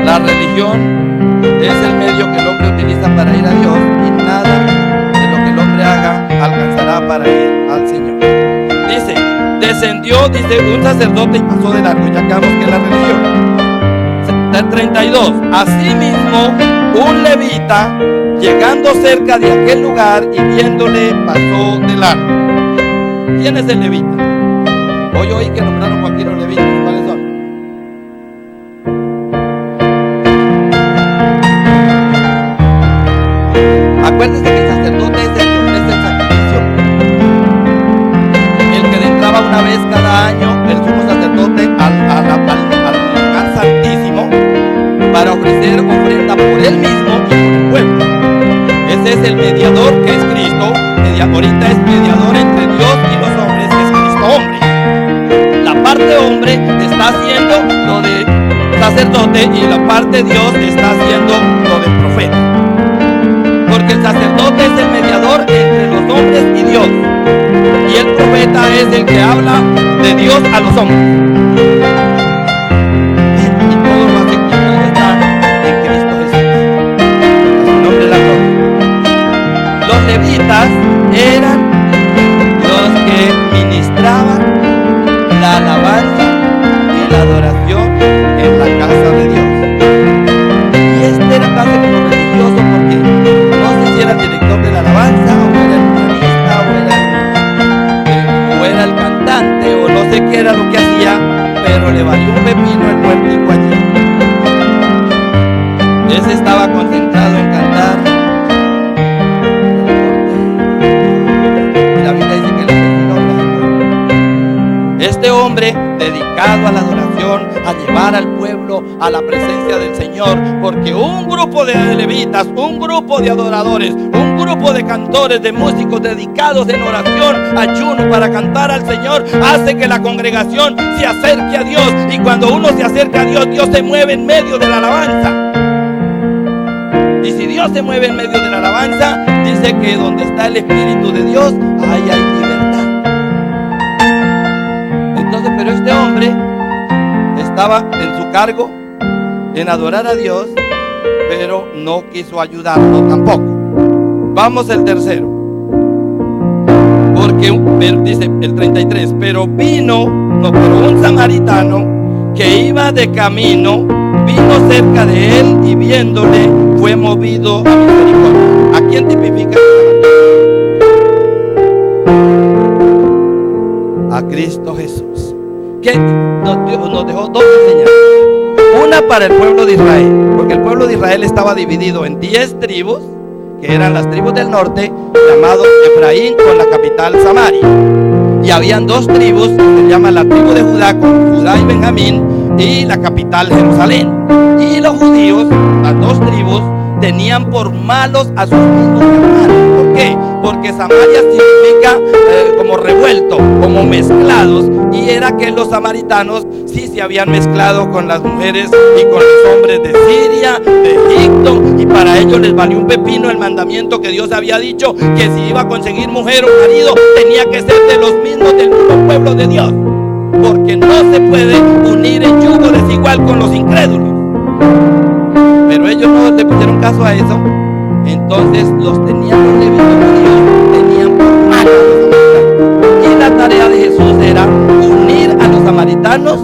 A: La religión es el medio que el hombre utiliza para ir a Dios, y nada de lo que el hombre haga alcanzará para ir al Señor. Dice: descendió, dice, un sacerdote y pasó de largo. Ya acabamos que es la religión. 32. Asimismo, un levita, llegando cerca de aquel lugar y viéndole, pasó de largo. ¿Quién es el levita? Hoy oí que nombraron cualquiera los levitas. ¿Cuáles son? Acuérdense que el sacerdote es el que ofrece el sacrificio. El que entraba una vez cada año, el sumo sacerdote, al lugar santísimo, para ofrecer ofrenda por él mismo y por el pueblo. Ese es el mediador, que es Cristo. Ahorita es mediador entre Dios y los hombres, que es Cristo hombre. La parte hombre está haciendo lo de sacerdote, y la parte Dios está haciendo lo del profeta. Porque el sacerdote es el mediador entre los hombres y Dios, y el profeta es el que habla de Dios a los hombres. Y todo lo hace, y todo está en Cristo Jesús. A su nombre la gloria. era lo que hacía, pero le valió un pepino el muertico allí. Ese estaba concentrado en cantar. Y la Biblia dice que le asesinó a su pueblo. Este hombre, dedicado a la adoración, a llevar al pueblo a la presencia del Señor, porque un grupo de levitas, un grupo de adoradores, un grupo de cantores, de músicos dedicados en oración, ayuno para cantar al Señor, hace que la congregación se acerque a Dios. Y cuando uno se acerca a Dios, Dios se mueve en medio de la alabanza. Y si Dios se mueve en medio de la alabanza, dice que donde está el Espíritu de Dios, ahí hay libertad. Entonces, pero este hombre estaba en su cargo en adorar a Dios, pero no quiso ayudarlo tampoco. Vamos al tercero. Porque dice el 33, pero un samaritano que iba de camino, vino cerca de él y viéndole fue movido a misericordia. ¿A quién tipifica? A Cristo Jesús, que nos dejó dos enseñanzas. Una para el pueblo de Israel, porque el pueblo de Israel estaba dividido en 10 tribus, que eran las tribus del norte, llamado Efraín, con la capital Samaria. Y habían 2 tribus, que se llaman la tribu de Judá, con Judá y Benjamín, y la capital Jerusalén. Y los judíos, las 2 tribus, tenían por malos a sus mismos hermanos. ¿Por qué? Porque Samaria significa como revuelto, como mezclados. Y era que los samaritanos sí se habían mezclado con las mujeres y con los hombres de Siria, de Egipto. Y para ellos les valió un pepino el mandamiento que Dios había dicho, que si iba a conseguir mujer o marido, tenía que ser de los mismos del mismo pueblo de Dios. Porque no se puede unir en yugo desigual con los incrédulos. Pero ellos no le pusieron caso a eso. Entonces los tenían los levitas judíos, tenían por mal a los samaritanos. Y la tarea de Jesús era unir a los samaritanos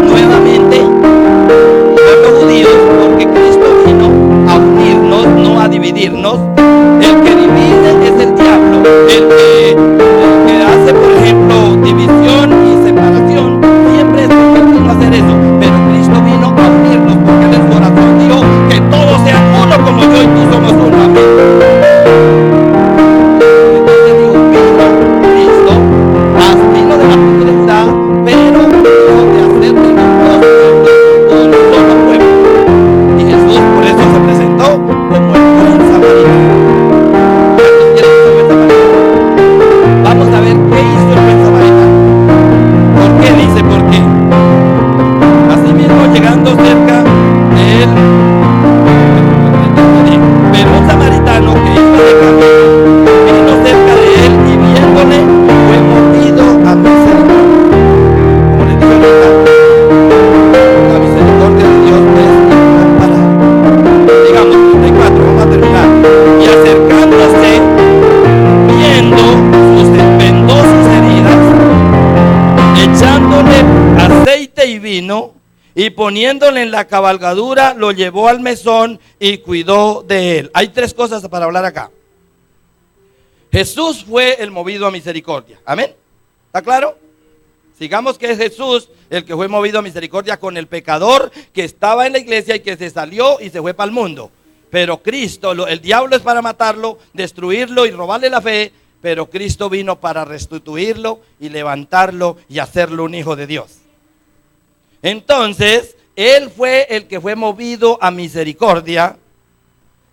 A: nuevamente a los judíos, porque Cristo vino a unirnos, no a dividirnos. El que divide es el diablo, el que hace, por ejemplo, división y separación, siempre es porque él vino a hacer eso. Pero Cristo vino a unirnos, porque él en su oración dijo que todos sean uno como yo y tú somos uno. Amén. Entonces dijo, vino Cristo, vino de la tribu de Judá, pero dijo de hacer de nosotros un solo pueblo. Y Jesús por eso se presentó como el buen samaritano. ¿Cuántos quieren ser buen samaritano? Vamos a ver qué hizo el buen samaritano. ¿Por qué? Dice, porque asimismo llegando cerca de él, pero un samaritano que iba de camino vino cerca de él y viéndole fue movido a misericordia. Como les dije ahorita, la misericordia de Dios es incomparable. Digamos 34, vamos a terminar. Y acercándose, viendo vendó sus heridas, echándole aceite y vino, y poniéndole en la cabalgadura, lo llevó al mesón y cuidó de él. Hay 3 cosas para hablar acá. Jesús fue el movido a misericordia. Amén. ¿Está claro? Sigamos que es Jesús el que fue movido a misericordia con el pecador que estaba en la iglesia y que se salió y se fue para el mundo. Pero Cristo, el diablo es para matarlo, destruirlo y robarle la fe. Pero Cristo vino para restituirlo y levantarlo y hacerlo un hijo de Dios. Entonces, él fue el que fue movido a misericordia.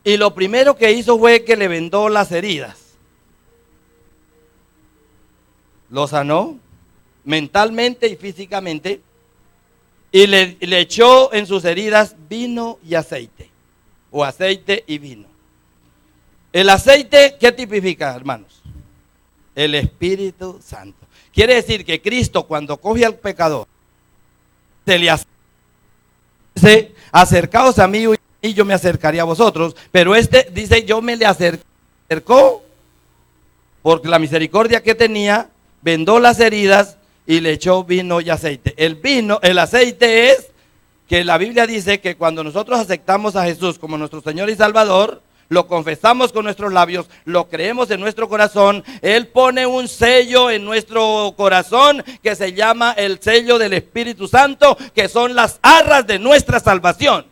A: Y lo primero que hizo fue que le vendó las heridas. Lo sanó mentalmente y físicamente. Y le echó en sus heridas vino y aceite. O aceite y vino. El aceite, ¿qué tipifica, hermanos? El Espíritu Santo. Quiere decir que Cristo, cuando coge al pecador, se le dice, acercaos a mí y yo me acercaría a vosotros. Pero este dice, yo me le acercó porque la misericordia que tenía, vendó las heridas y le echó vino y aceite. El aceite es que la Biblia dice que cuando nosotros aceptamos a Jesús como nuestro Señor y Salvador, lo confesamos con nuestros labios, lo creemos en nuestro corazón, Él pone un sello en nuestro corazón que se llama el sello del Espíritu Santo, que son las arras de nuestra salvación.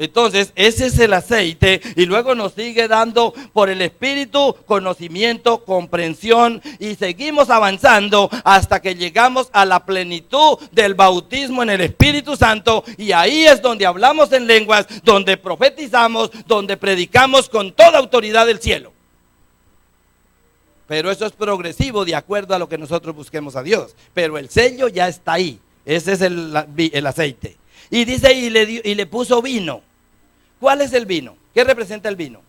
A: Entonces, ese es el aceite, y luego nos sigue dando por el Espíritu conocimiento, comprensión, y seguimos avanzando hasta que llegamos a la plenitud del bautismo en el Espíritu Santo, y ahí es donde hablamos en lenguas, donde profetizamos, donde predicamos con toda autoridad del cielo. Pero eso es progresivo de acuerdo a lo que nosotros busquemos a Dios, pero el sello ya está ahí. Ese es el aceite. Y dice, y le puso vino. ¿Cuál es el vino? ¿Qué representa el vino?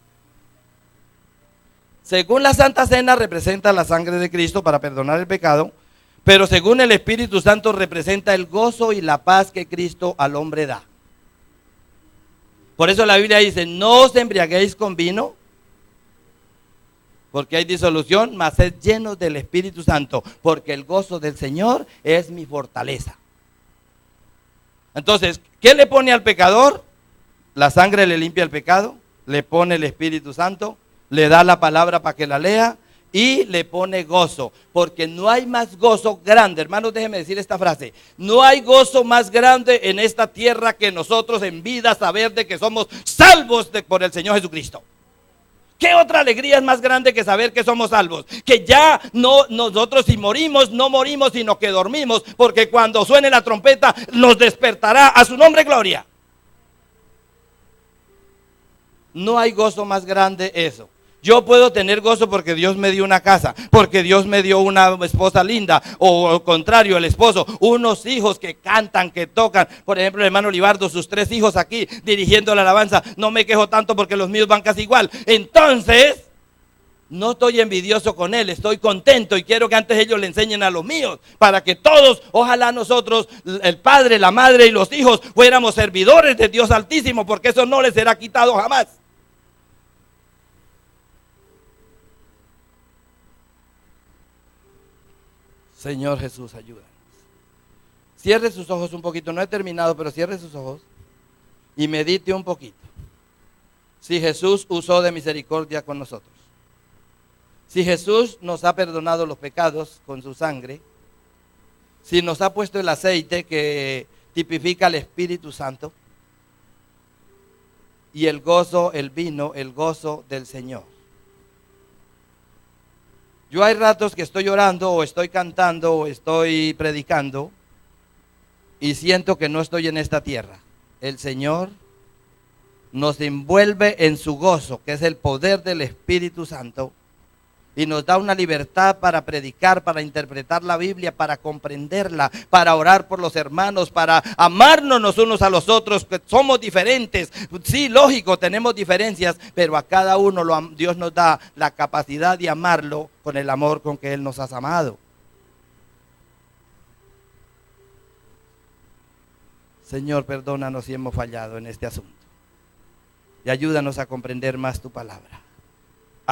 A: Según la Santa Cena representa la sangre de Cristo para perdonar el pecado, pero según el Espíritu Santo representa el gozo y la paz que Cristo al hombre da. Por eso la Biblia dice, no os embriaguéis con vino, porque hay disolución, mas sed llenos del Espíritu Santo, porque el gozo del Señor es mi fortaleza. Entonces, ¿qué le pone al pecador? La sangre le limpia el pecado, le pone el Espíritu Santo, le da la palabra para que la lea y le pone gozo, porque no hay más gozo grande. Hermanos, déjenme decir esta frase: no hay gozo más grande en esta tierra que nosotros en vida saber de que somos salvos por el Señor Jesucristo. ¿Qué otra alegría es más grande que saber que somos salvos? Que ya no, nosotros si morimos, no morimos, sino que dormimos, porque cuando suene la trompeta nos despertará a su nombre gloria. No hay gozo más grande eso. Yo puedo tener gozo porque Dios me dio una casa, porque Dios me dio una esposa linda, o al contrario, el esposo, unos hijos que cantan, que tocan. Por ejemplo, el hermano Libardo, sus 3 hijos aquí dirigiendo la alabanza. No me quejo tanto porque los míos van casi igual. Entonces, no estoy envidioso con él, estoy contento y quiero que antes ellos le enseñen a los míos, para que todos, ojalá nosotros, el padre, la madre y los hijos, fuéramos servidores de Dios Altísimo, porque eso no les será quitado jamás. Señor Jesús, ayúdanos. Cierre sus ojos un poquito, no he terminado, pero cierre sus ojos y medite un poquito. Si Jesús usó de misericordia con nosotros, si Jesús nos ha perdonado los pecados con su sangre, si nos ha puesto el aceite que tipifica al Espíritu Santo, y el gozo, el vino, el gozo del Señor. Yo hay ratos que estoy orando, o estoy cantando, o estoy predicando, y siento que no estoy en esta tierra. El Señor nos envuelve en su gozo, que es el poder del Espíritu Santo, y nos da una libertad para predicar, para interpretar la Biblia, para comprenderla, para orar por los hermanos, para amarnos los unos a los otros, que somos diferentes. Sí, lógico, tenemos diferencias, pero a cada uno Dios nos da la capacidad de amarlo con el amor con que Él nos ha amado. Señor, perdónanos si hemos fallado en este asunto, y ayúdanos a comprender más tu palabra.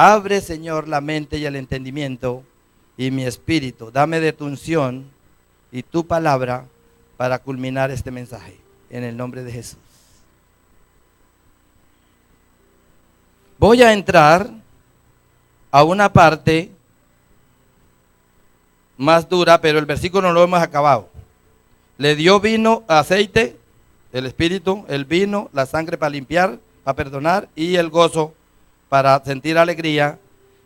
A: Abre, Señor, la mente y el entendimiento y mi espíritu. Dame de tu unción y tu palabra para culminar este mensaje. En el nombre de Jesús. Voy a entrar a una parte más dura, pero el versículo no lo hemos acabado. Le dio vino, aceite, el espíritu, el vino, la sangre para limpiar, para perdonar, y el gozo para sentir alegría.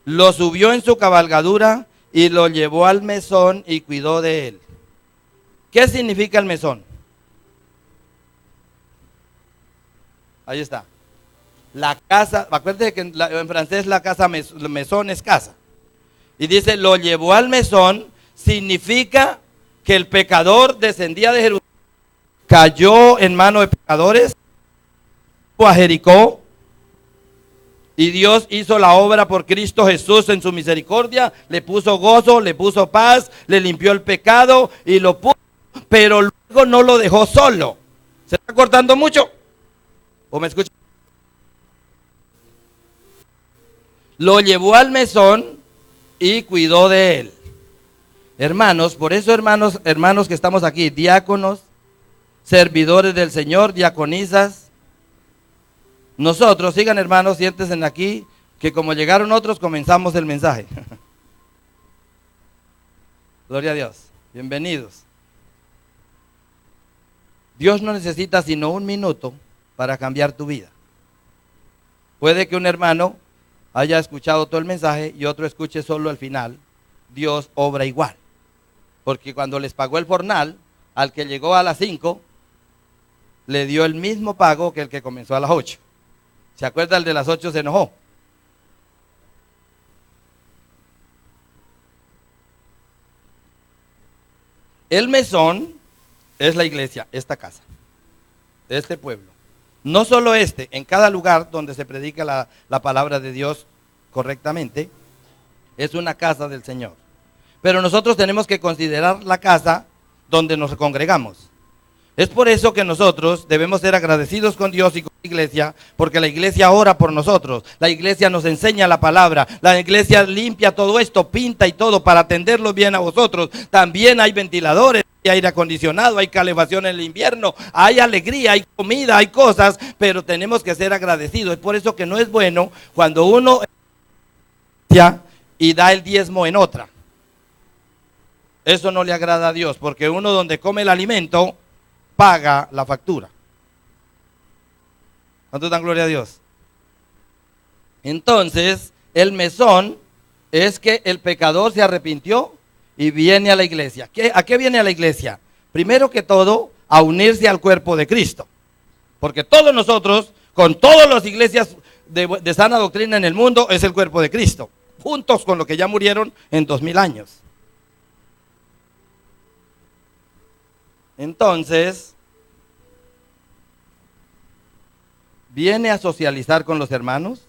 A: Lo subió en su cabalgadura y lo llevó al mesón y cuidó de él. ¿Qué significa el mesón? Ahí está. La casa, acuérdense que en francés la casa, mesón es casa. Y dice, lo llevó al mesón, significa que el pecador descendía de Jerusalén, cayó en manos de pecadores, fue a Jericó, y Dios hizo la obra por Cristo Jesús en su misericordia, le puso gozo, le puso paz, le limpió el pecado y lo puso, pero luego no lo dejó solo. ¿Se está cortando mucho? ¿O me escucha? Lo llevó al mesón y cuidó de él. Hermanos, por eso hermanos que estamos aquí, diáconos, servidores del Señor, diaconisas, Nosotros, sigan hermanos, siéntense aquí, que como llegaron otros, comenzamos el mensaje. Gloria a Dios, bienvenidos. Dios no necesita sino un minuto para cambiar tu vida. Puede que un hermano haya escuchado todo el mensaje y otro escuche solo el final. Dios obra igual. Porque cuando les pagó el fornal, al que llegó a las 5, le dio el mismo pago que el que comenzó a las 8. ¿Se acuerda? El de las 8 se enojó. El mesón es la iglesia, esta casa, este pueblo. No solo en cada lugar donde se predica la palabra de Dios correctamente, es una casa del Señor. Pero nosotros tenemos que considerar la casa donde nos congregamos. Es por eso que nosotros debemos ser agradecidos con Dios y con la iglesia, porque la iglesia ora por nosotros, la iglesia nos enseña la palabra, la iglesia limpia todo esto, pinta y todo para atenderlo bien a vosotros. También hay ventiladores, hay aire acondicionado, hay calefacción en el invierno, hay alegría, hay comida, hay cosas, pero tenemos que ser agradecidos. Es por eso que no es bueno cuando uno y da el diezmo en otra. Eso no le agrada a Dios, porque uno donde come el alimento paga la factura. ¿Cuánto dan gloria a Dios? Entonces, el mesón es que el pecador se arrepintió y viene a la iglesia. ¿A qué viene a la iglesia? Primero que todo, a unirse al cuerpo de Cristo. Porque todos nosotros, con todas las iglesias de sana doctrina en el mundo, es el cuerpo de Cristo. Juntos con los que ya murieron en 2000 años. Entonces, viene a socializar con los hermanos.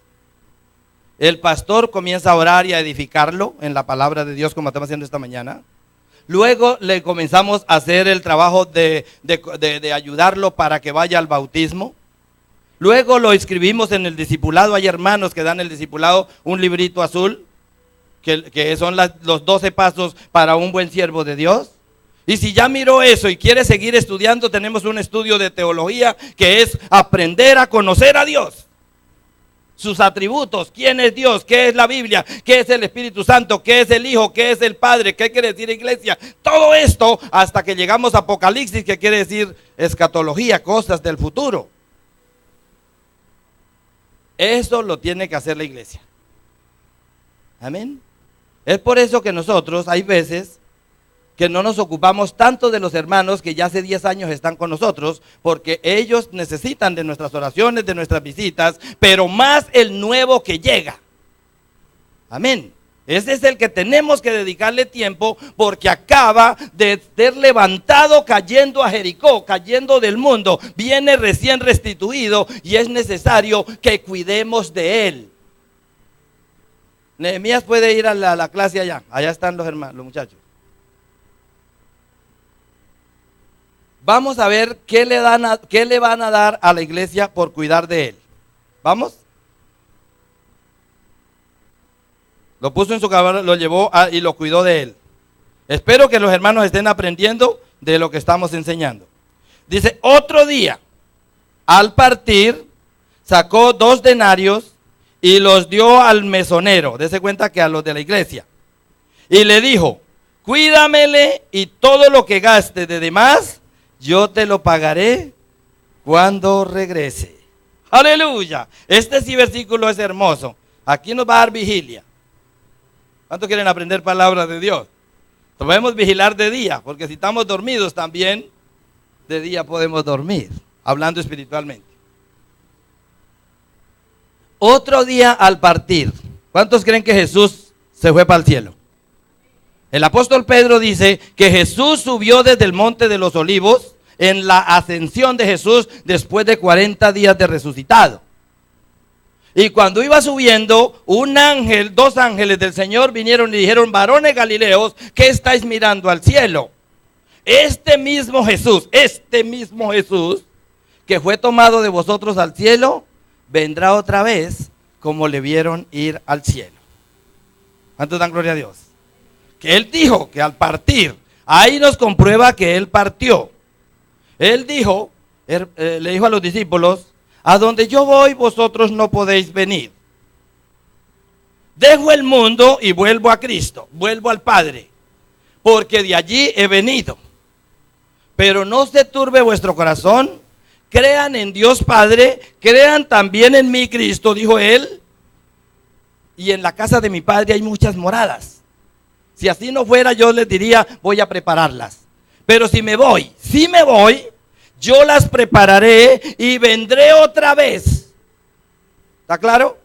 A: El pastor comienza a orar y a edificarlo en la palabra de Dios, como estamos haciendo esta mañana. Luego le comenzamos a hacer el trabajo de ayudarlo para que vaya al bautismo. Luego lo inscribimos en el discipulado. Hay hermanos que dan el discipulado un librito azul, que son los 12 pasos para un buen siervo de Dios. Y si ya miró eso y quiere seguir estudiando, tenemos un estudio de teología que es aprender a conocer a Dios. Sus atributos, quién es Dios, qué es la Biblia, qué es el Espíritu Santo, qué es el Hijo, qué es el Padre, qué quiere decir iglesia. Todo esto hasta que llegamos a Apocalipsis, que quiere decir escatología, cosas del futuro. Eso lo tiene que hacer la iglesia. Amén. Es por eso que nosotros hay veces que no nos ocupamos tanto de los hermanos que ya hace 10 años están con nosotros, porque ellos necesitan de nuestras oraciones, de nuestras visitas, pero más el nuevo que llega. Amén. Ese es el que tenemos que dedicarle tiempo, porque acaba de ser levantado cayendo a Jericó, cayendo del mundo, viene recién restituido y es necesario que cuidemos de él. Nehemías puede ir a la clase allá están los hermanos, los muchachos. Vamos a ver qué le van a dar a la iglesia por cuidar de él. ¿Vamos? Lo puso en su caballo, lo llevó y lo cuidó de él. Espero que los hermanos estén aprendiendo de lo que estamos enseñando. Dice, otro día, al partir, sacó 2 denarios y los dio al mesonero. Dese cuenta que a los de la iglesia. Y le dijo, cuídamele y todo lo que gaste de demás, yo te lo pagaré cuando regrese. Aleluya. Este sí versículo es hermoso. Aquí nos va a dar vigilia. ¿Cuántos quieren aprender palabras de Dios? Podemos vigilar de día, porque si estamos dormidos también, de día podemos dormir, hablando espiritualmente. Otro día al partir. ¿Cuántos creen que Jesús se fue para el cielo? El apóstol Pedro dice que Jesús subió desde el monte de los olivos en la ascensión de Jesús después de 40 días de resucitado. Y cuando iba subiendo, 2 ángeles del Señor vinieron y dijeron, varones galileos, ¿qué estáis mirando al cielo? Este mismo Jesús que fue tomado de vosotros al cielo, vendrá otra vez como le vieron ir al cielo. ¿Cuántos dan gloria a Dios? Que él dijo que al partir, ahí nos comprueba que él partió. Él dijo, le dijo a los discípulos, a donde yo voy vosotros no podéis venir. Dejo el mundo y vuelvo a Cristo, vuelvo al Padre, porque de allí he venido. Pero no se turbe vuestro corazón, crean en Dios Padre, crean también en mí, Cristo, dijo él. Y en la casa de mi Padre hay muchas moradas. Si así no fuera, yo les diría, voy a prepararlas. Pero si me voy, yo las prepararé y vendré otra vez. ¿Está claro?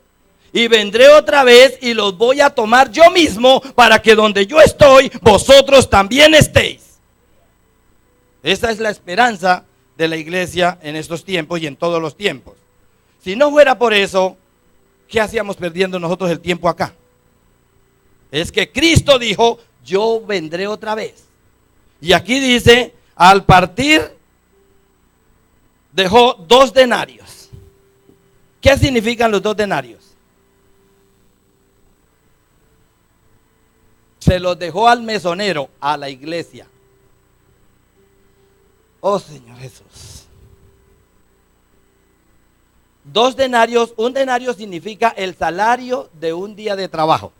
A: Y vendré otra vez y los voy a tomar yo mismo para que donde yo estoy, vosotros también estéis. Esa es la esperanza de la iglesia en estos tiempos y en todos los tiempos. Si no fuera por eso, ¿qué hacíamos perdiendo nosotros el tiempo acá? Es que Cristo dijo, yo vendré otra vez. Y aquí dice, al partir, dejó 2 denarios. ¿Qué significan los 2 denarios? Se los dejó al mesonero, a la iglesia. Oh Señor Jesús. 2 denarios, un denario significa el salario de un día de trabajo,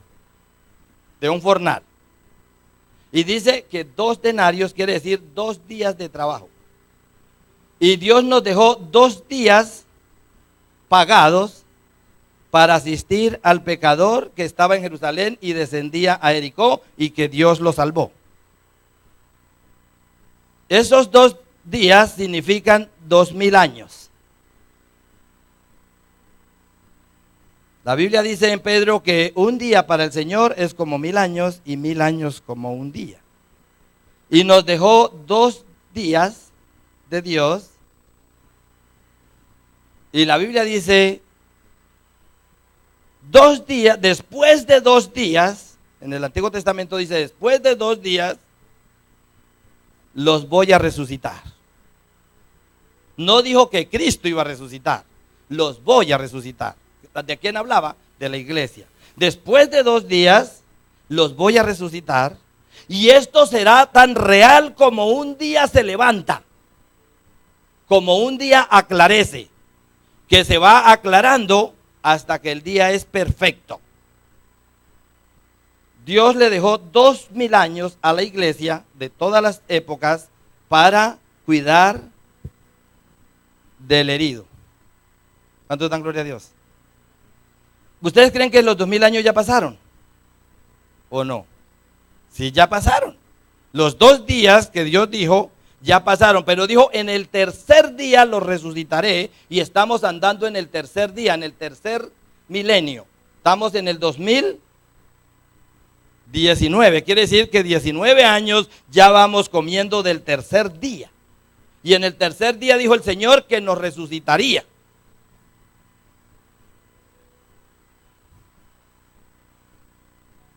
A: de un jornal. Y dice que 2 denarios quiere decir 2 días de trabajo. Y Dios nos dejó 2 días pagados para asistir al pecador que estaba en Jerusalén y descendía a Jericó y que Dios lo salvó. Esos 2 días significan 2000 años. La Biblia dice en Pedro que un día para el Señor es como 1000 años y 1000 años como un día. Y nos dejó 2 días de Dios. Y la Biblia dice, 2 días, después de 2 días, en el Antiguo Testamento dice, después de 2 días, los voy a resucitar. No dijo que Cristo iba a resucitar, los voy a resucitar. ¿De quién hablaba? De la iglesia. Después de 2 días, los voy a resucitar. Y esto será tan real como un día se levanta, como un día aclarece, que se va aclarando hasta que el día es perfecto. Dios le dejó 2000 años a la iglesia de todas las épocas para cuidar del herido. ¿Cuánto dan gloria a Dios? ¿Ustedes creen que los 2000 años ya pasaron? ¿O no? Sí, ya pasaron. Los 2 días que Dios dijo, ya pasaron. Pero dijo, en el tercer día los resucitaré. Y estamos andando en el tercer día, en el tercer milenio. Estamos en el 2019. Quiere decir que 19 años ya vamos comiendo del tercer día. Y en el tercer día dijo el Señor que nos resucitaría.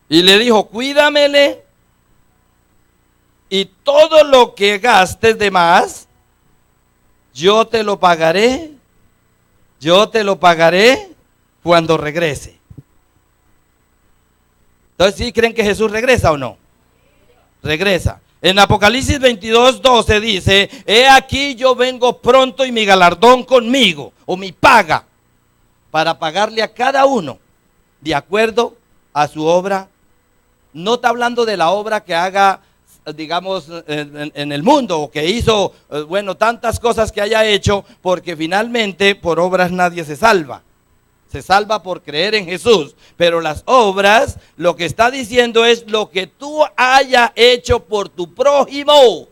A: Y le dijo, cuídamele y todo lo que gastes de más, yo te lo pagaré cuando regrese. Entonces, ¿sí creen que Jesús regresa o no? Regresa. En Apocalipsis 22:12 dice, he aquí yo vengo pronto y mi galardón conmigo, o mi paga, para pagarle a cada uno de acuerdo a su obra. No está hablando de la obra que haga, digamos, en el mundo, o que hizo, bueno, tantas cosas que haya hecho, porque finalmente por obras nadie se salva. Se salva por creer en Jesús. Pero las obras, lo que está diciendo es lo que tú hayas hecho por tu prójimo.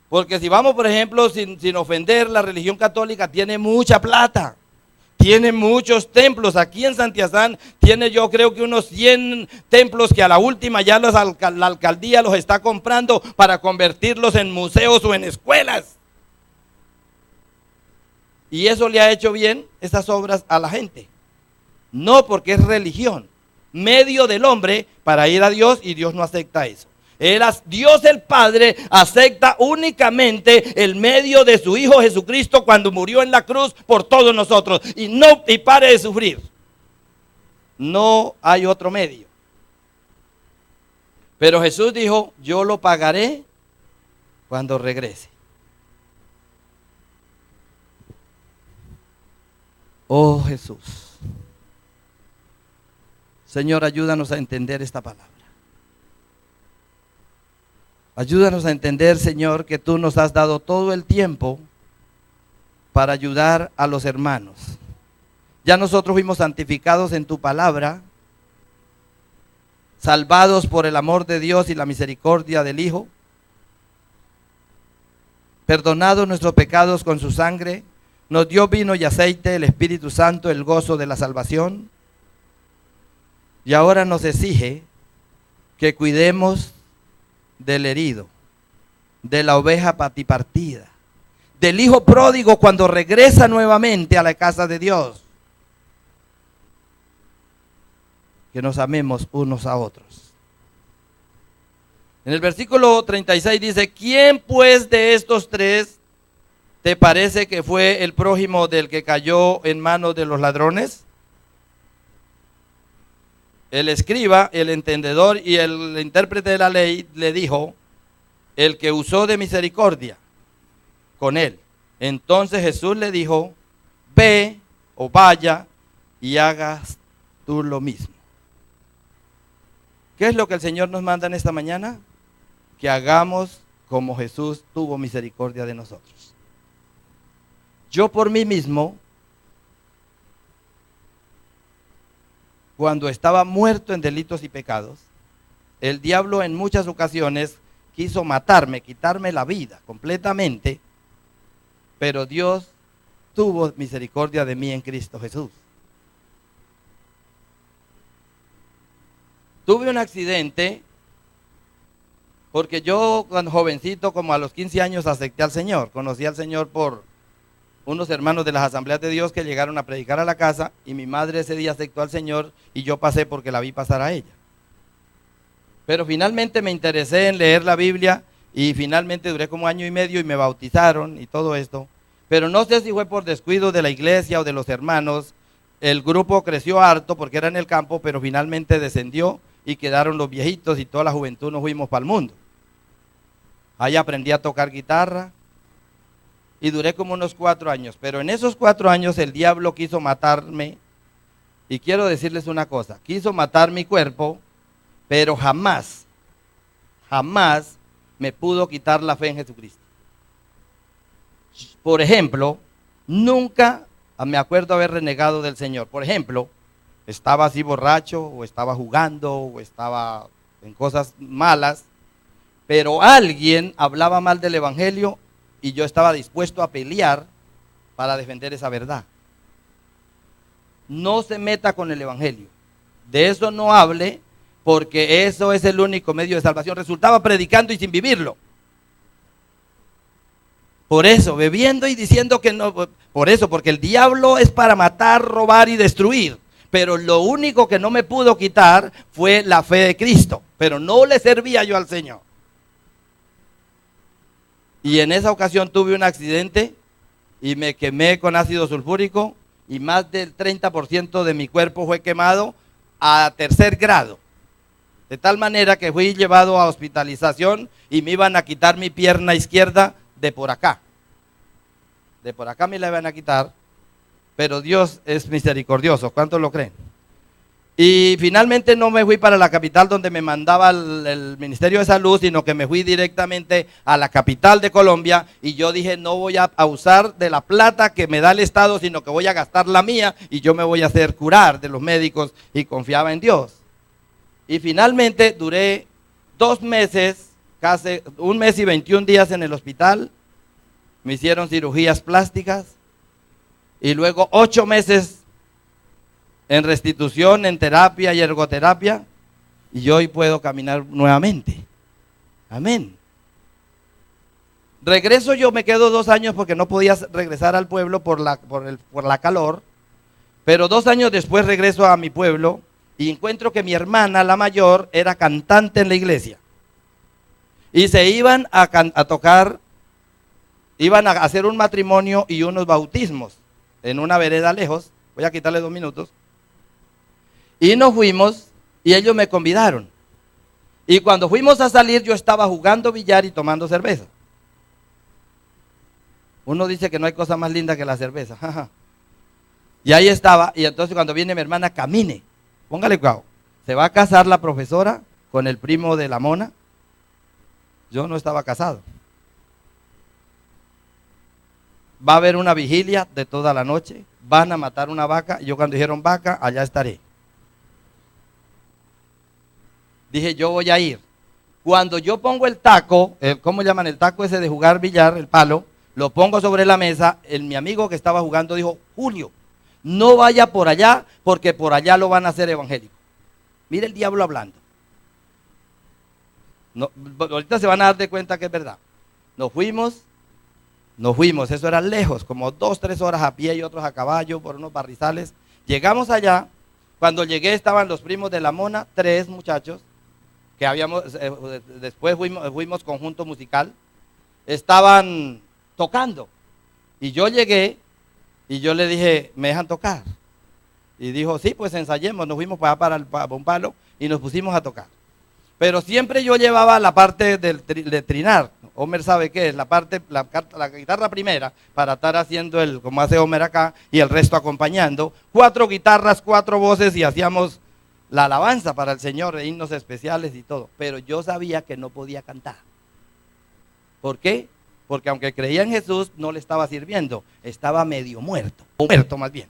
A: Porque si vamos, por ejemplo, sin ofender, la religión católica tiene mucha plata. Tiene muchos templos. Aquí en Santiazán tiene, yo creo que unos 100 templos que a la última ya la alcaldía los está comprando para convertirlos en museos o en escuelas. ¿Y eso le ha hecho bien esas obras a la gente? No, porque es religión, medio del hombre para ir a Dios, y Dios no acepta eso. Dios el Padre acepta únicamente el medio de su Hijo Jesucristo cuando murió en la cruz por todos nosotros. Y pare de sufrir. No hay otro medio. Pero Jesús dijo, yo lo pagaré cuando regrese. Oh Jesús. Señor, ayúdanos a entender esta palabra. Ayúdanos a entender, Señor, que tú nos has dado todo el tiempo para ayudar a los hermanos. Ya nosotros fuimos santificados en tu palabra, salvados por el amor de Dios y la misericordia del Hijo, perdonados nuestros pecados con su sangre, nos dio vino y aceite, el Espíritu Santo, el gozo de la salvación, y ahora nos exige que cuidemos del herido, de la oveja patipartida, del hijo pródigo cuando regresa nuevamente a la casa de Dios. Que nos amemos unos a otros. En el versículo 36 dice, ¿quién pues de estos tres te parece que fue el prójimo del que cayó en manos de los ladrones? El escriba, el entendedor y el intérprete de la ley le dijo, el que usó de misericordia con él. Entonces Jesús le dijo, ve o vaya y hagas tú lo mismo. ¿Qué es lo que el Señor nos manda en esta mañana? Que hagamos como Jesús tuvo misericordia de nosotros. Yo por mí mismo, cuando estaba muerto en delitos y pecados, el diablo en muchas ocasiones quiso matarme, quitarme la vida completamente, pero Dios tuvo misericordia de mí en Cristo Jesús. Tuve un accidente porque yo cuando jovencito, como a los 15 años, acepté al Señor. Conocí al Señor por unos hermanos de las Asambleas de Dios que llegaron a predicar a la casa y mi madre ese día aceptó al Señor y yo pasé porque la vi pasar a ella. Pero finalmente me interesé en leer la Biblia y finalmente duré como 1 año y medio y me bautizaron y todo esto. Pero no sé si fue por descuido de la iglesia o de los hermanos. El grupo creció harto porque era en el campo, pero finalmente descendió y quedaron los viejitos y toda la juventud nos fuimos para el mundo. Ahí aprendí a tocar guitarra y duré como unos 4 años. Pero en esos 4 años el diablo quiso matarme. Y quiero decirles una cosa, quiso matar mi cuerpo, pero jamás me pudo quitar la fe en Jesucristo. Por ejemplo, nunca me acuerdo haber renegado del Señor. Por ejemplo, estaba así borracho, o estaba jugando, o estaba en cosas malas, pero alguien hablaba mal del Evangelio y yo estaba dispuesto a pelear para defender esa verdad. No se meta con el Evangelio. De eso no hable, porque eso es el único medio de salvación. Resultaba predicando y sin vivirlo. Por eso, bebiendo y diciendo que no, por eso, porque el diablo es para matar, robar y destruir. Pero lo único que no me pudo quitar fue la fe de Cristo. Pero no le servía yo al Señor. Y en esa ocasión tuve un accidente y me quemé con ácido sulfúrico y más del 30% de mi cuerpo fue quemado a 3er grado. De tal manera que fui llevado a hospitalización y me iban a quitar mi pierna izquierda de por acá. De por acá me la iban a quitar, pero Dios es misericordioso. ¿Cuántos lo creen? Y finalmente no me fui para la capital donde me mandaba el Ministerio de Salud, sino que me fui directamente a la capital de Colombia y yo dije, no voy a usar de la plata que me da el Estado, sino que voy a gastar la mía y yo me voy a hacer curar de los médicos y confiaba en Dios. Y finalmente duré 2 meses, casi 1 mes y 21 días en el hospital, me hicieron cirugías plásticas y luego 8 meses en restitución, en terapia y ergoterapia, y hoy puedo caminar nuevamente. Amén. Regreso yo, me quedo 2 años porque no podía regresar al pueblo por la calor, pero 2 años después regreso a mi pueblo y encuentro que mi hermana, la mayor, era cantante en la iglesia. Y se iban a tocar, iban a hacer un matrimonio y unos bautismos en una vereda lejos. Voy a quitarle 2 minutos. Y nos fuimos y ellos me convidaron. Y cuando fuimos a salir yo estaba jugando billar y tomando cerveza. Uno dice que no hay cosa más linda que la cerveza. Y ahí estaba, y entonces cuando viene mi hermana, camine, póngale cuidado. Se va a casar la profesora con el primo de la mona. Yo no estaba casado. Va a haber una vigilia de toda la noche. Van a matar una vaca. Y yo cuando dijeron vaca, allá estaré. Dije, yo voy a ir. Cuando yo pongo el taco, ¿cómo llaman el taco ese de jugar billar, el palo? Lo pongo sobre la mesa. Mi amigo que estaba jugando dijo, Julio, no vaya por allá porque por allá lo van a hacer evangélico. Mire el diablo hablando. No, ahorita se van a dar de cuenta que es verdad. Nos fuimos, eso era lejos, como 2-3 horas a pie y otros a caballo por unos barrizales. Llegamos allá, cuando llegué estaban los primos de la mona, 3 muchachos, que habíamos, después fuimos conjunto musical, estaban tocando. Y yo llegué y yo le dije, ¿me dejan tocar? Y dijo, sí, pues ensayemos. Nos fuimos para un palo y nos pusimos a tocar. Pero siempre yo llevaba la parte de trinar. Homer sabe qué es, la guitarra primera, para estar haciendo como hace Homer acá, y el resto acompañando. 4 guitarras, 4 voces y hacíamos la alabanza para el Señor, de himnos especiales y todo. Pero yo sabía que no podía cantar. ¿Por qué? Porque aunque creía en Jesús, no le estaba sirviendo. Estaba medio muerto, o muerto más bien.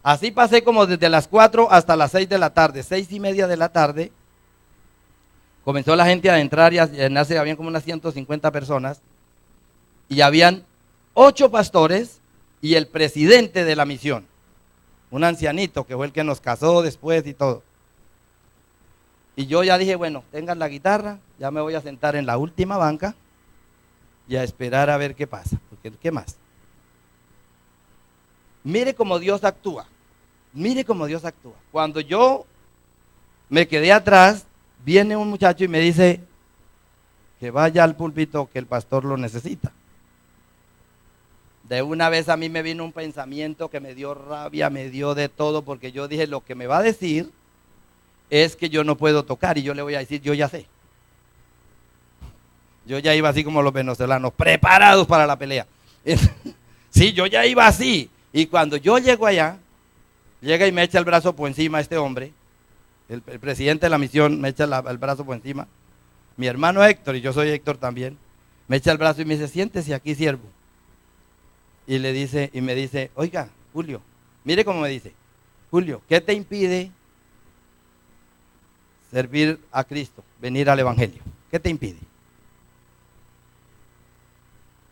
A: Así pasé como desde las 4 hasta las 6 de la tarde, 6:30 de la tarde. Comenzó la gente a entrar y a llenarse, habían como unas 150 personas. Y habían 8 pastores y el presidente de la misión. Un ancianito que fue el que nos casó después y todo. Y yo ya dije, bueno, tengan la guitarra, ya me voy a sentar en la última banca y a esperar a ver qué pasa. Porque, ¿qué más? Mire cómo Dios actúa. Mire cómo Dios actúa. Cuando yo me quedé atrás, viene un muchacho y me dice que vaya al púlpito, que el pastor lo necesita. De una vez a mí me vino un pensamiento que me dio rabia, me dio de todo, porque yo dije, lo que me va a decir es que yo no puedo tocar, y yo le voy a decir, yo ya sé. Yo ya iba así como los venezolanos, preparados para la pelea. Sí, yo ya iba así. Y cuando yo llego allá, llega y me echa el brazo por encima este hombre, el presidente de la misión me echa el brazo por encima. Mi hermano Héctor, y yo soy Héctor también, me echa el brazo y me dice, siéntese aquí, siervo. Y me dice, oiga, Julio, mire cómo me dice, Julio, ¿qué te impide servir a Cristo, venir al Evangelio? ¿Qué te impide?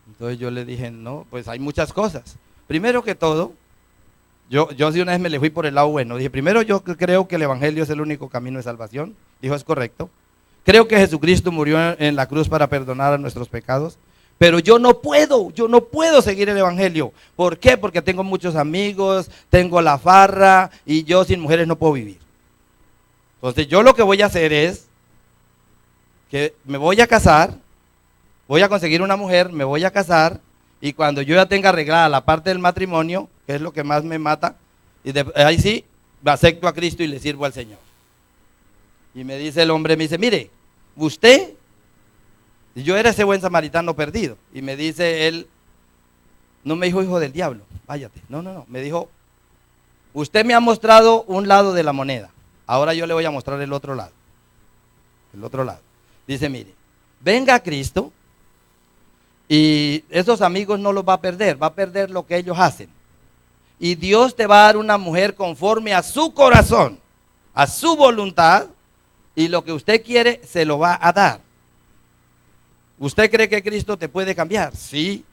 A: Entonces yo le dije, no, pues hay muchas cosas. Primero que todo, yo sí una vez me le fui por el lado bueno. Dije, primero yo creo que el Evangelio es el único camino de salvación. Dijo, es correcto. Creo que Jesucristo murió en la cruz para perdonar a nuestros pecados. Pero yo no puedo seguir el Evangelio. ¿Por qué? Porque tengo muchos amigos, tengo la farra y yo sin mujeres no puedo vivir. Entonces yo lo que voy a hacer es que me voy a casar, voy a conseguir una mujer, me voy a casar, y cuando yo ya tenga arreglada la parte del matrimonio, que es lo que más me mata, ahí sí, acepto a Cristo y le sirvo al Señor. Y me dice el hombre, me dice, mire, usted, y yo era ese buen samaritano perdido, y me dice él, no me dijo hijo del diablo, váyate, no, me dijo, usted me ha mostrado un lado de la moneda, ahora yo le voy a mostrar el otro lado. Dice, mire, venga a Cristo, y esos amigos no los va a perder lo que ellos hacen. Y Dios te va a dar una mujer conforme a su corazón, a su voluntad, y lo que usted quiere se lo va a dar. ¿Usted cree que Cristo te puede cambiar? Sí.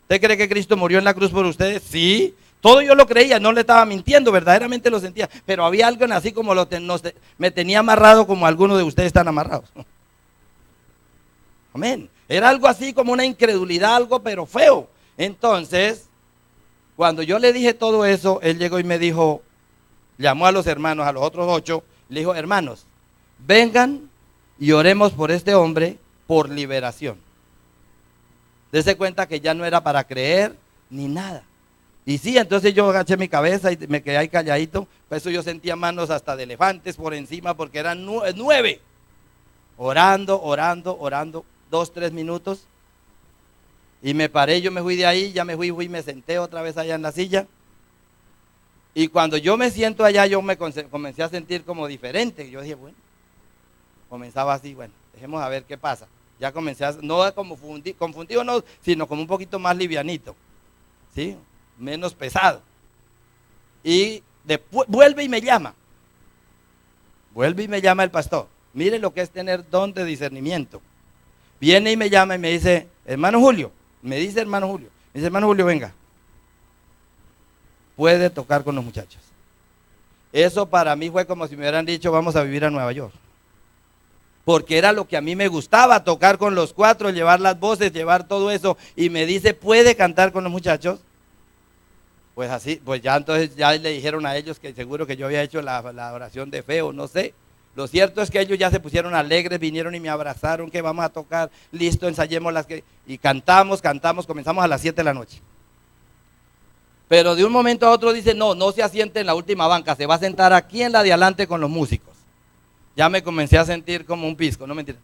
A: ¿Usted cree que Cristo murió en la cruz por ustedes? Sí. Todo yo lo creía, no le estaba mintiendo, verdaderamente lo sentía. Pero había algo así como me tenía amarrado como algunos de ustedes están amarrados. Amén. Era algo así como una incredulidad, algo pero feo. Entonces, cuando yo le dije todo eso, él llegó y me dijo, llamó a los hermanos, a los otros 8, le dijo, hermanos, vengan y oremos por este hombre por liberación. Dese cuenta que ya no era para creer ni nada. Y sí, entonces yo agaché mi cabeza y me quedé ahí calladito. Por eso yo sentía manos hasta de elefantes por encima, porque eran 9. Orando, 2-3 minutos. Y me paré, yo me fui de ahí, ya me fui y me senté otra vez allá en la silla. Y cuando yo me siento allá, yo me comencé a sentir como diferente. Yo dije, bueno, comenzaba así, bueno, dejemos a ver qué pasa. Ya comencé a, no como confundido, no, sino como un poquito más livianito, ¿sí? Menos pesado. Y después vuelve y me llama. Vuelve y me llama el pastor. Mire lo que es tener don de discernimiento. Viene y me llama y me dice, hermano Julio, me dice, hermano Julio, venga. Puede tocar con los muchachos. Eso para mí fue como si me hubieran dicho, vamos a vivir a Nueva York. Porque era lo que a mí me gustaba, tocar con los cuatro, llevar las voces, llevar todo eso. Y me dice, ¿puede cantar con los muchachos? Pues así, pues ya entonces ya le dijeron a ellos que seguro que yo había hecho la oración de fe o no sé. Lo cierto es que ellos ya se pusieron alegres, vinieron y me abrazaron, que vamos a tocar, listo, ensayemos las que... Y cantamos, comenzamos a las 7 de la noche. Pero de un momento a otro dice, no, no se asiente en la última banca, se va a sentar aquí en la de adelante con los músicos. Ya me comencé a sentir como un pisco, no mentira.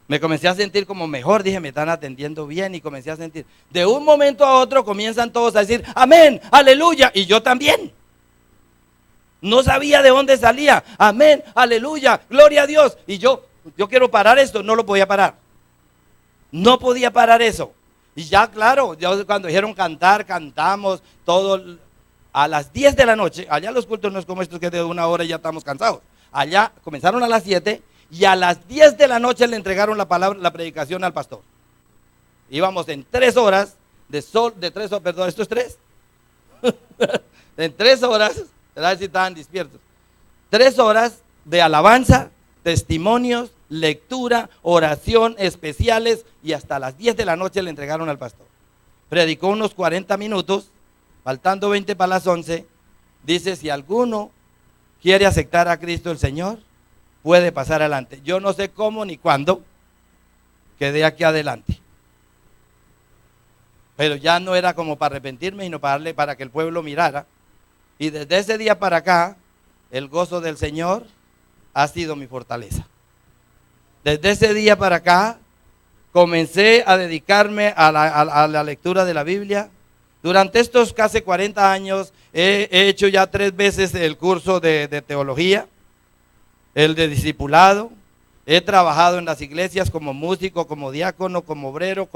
A: Me comencé a sentir como mejor, dije, me están atendiendo bien y comencé a sentir. De un momento a otro comienzan todos a decir, amén, aleluya, y yo también. No sabía de dónde salía, amén, aleluya, gloria a Dios. Y yo quiero parar esto, no lo podía parar. No podía parar eso. Y ya, claro, ya cuando dijeron cantar, cantamos, todo. A las 10 de la noche, allá los cultos no es como estos que de 1 hora ya estamos cansados. Allá comenzaron a las 7 y a las 10 de la noche le entregaron la palabra, la predicación al pastor. Íbamos en 3 horas de sol, de 3 horas, perdón, ¿esto es 3? En 3 horas, a ver si estaban despiertos. 3 horas de alabanza, testimonios, lectura, oración, especiales, y hasta las 10 de la noche le entregaron al pastor. Predicó unos 40 minutos, faltando 20 para las 11, dice, si alguno quiere aceptar a Cristo el Señor, puede pasar adelante. Yo no sé cómo ni cuándo quedé aquí adelante. Pero ya no era como para arrepentirme, sino para que el pueblo mirara. Y desde ese día para acá, el gozo del Señor ha sido mi fortaleza. Desde ese día para acá, comencé a dedicarme a la lectura de la Biblia. Durante estos casi 40 años he hecho ya 3 veces el curso de teología, el de discipulado. He trabajado en las iglesias como músico, como diácono, como obrero,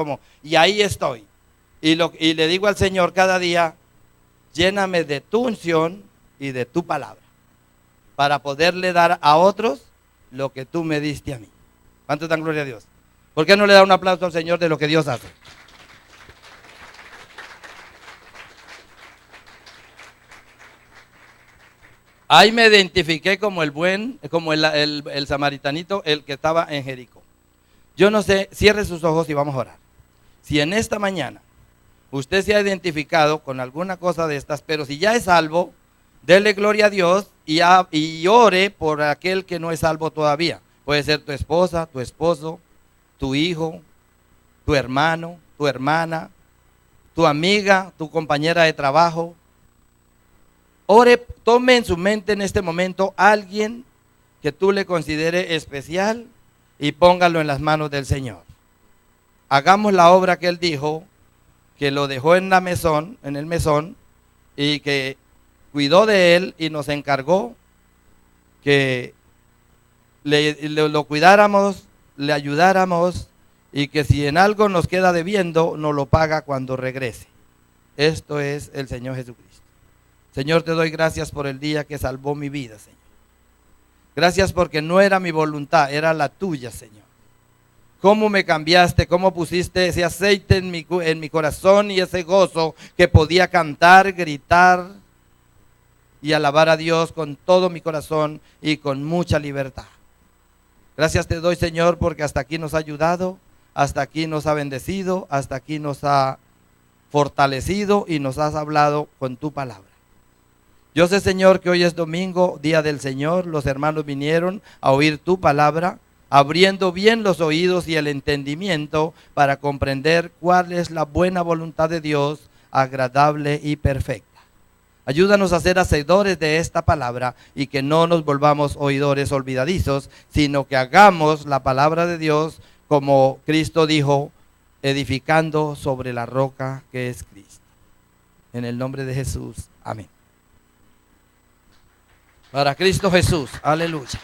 A: y ahí estoy. Y le digo al Señor cada día, lléname de tu unción y de tu palabra, para poderle dar a otros lo que tú me diste a mí. ¿Cuánto dan gloria a Dios? ¿Por qué no le da un aplauso al Señor de lo que Dios hace? Ahí me identifiqué como el samaritanito, el que estaba en Jericó. Yo no sé, cierre sus ojos y vamos a orar. Si en esta mañana usted se ha identificado con alguna cosa de estas, pero si ya es salvo, dele gloria a Dios y ore por aquel que no es salvo todavía. Puede ser tu esposa, tu esposo, tu hijo, tu hermano, tu hermana, tu amiga, tu compañera de trabajo. Ore, tome en su mente en este momento a alguien que tú le considere especial y póngalo en las manos del Señor. Hagamos la obra que Él dijo, que lo dejó en el mesón, y que cuidó de él y nos encargó que lo cuidáramos, le ayudáramos, y que si en algo nos queda debiendo, nos lo paga cuando regrese. Esto es el Señor Jesucristo. Señor, te doy gracias por el día que salvó mi vida, Señor. Gracias porque no era mi voluntad, era la tuya, Señor. Cómo me cambiaste, cómo pusiste ese aceite en mi corazón y ese gozo que podía cantar, gritar y alabar a Dios con todo mi corazón y con mucha libertad. Gracias te doy, Señor, porque hasta aquí nos ha ayudado, hasta aquí nos ha bendecido, hasta aquí nos ha fortalecido y nos has hablado con tu palabra. Yo sé, Señor, que hoy es domingo, día del Señor. Los hermanos vinieron a oír tu palabra, abriendo bien los oídos y el entendimiento para comprender cuál es la buena voluntad de Dios, agradable y perfecta. Ayúdanos a ser hacedores de esta palabra y que no nos volvamos oidores olvidadizos, sino que hagamos la palabra de Dios como Cristo dijo, edificando sobre la roca que es Cristo. En el nombre de Jesús, amén. Para Cristo Jesús, aleluya.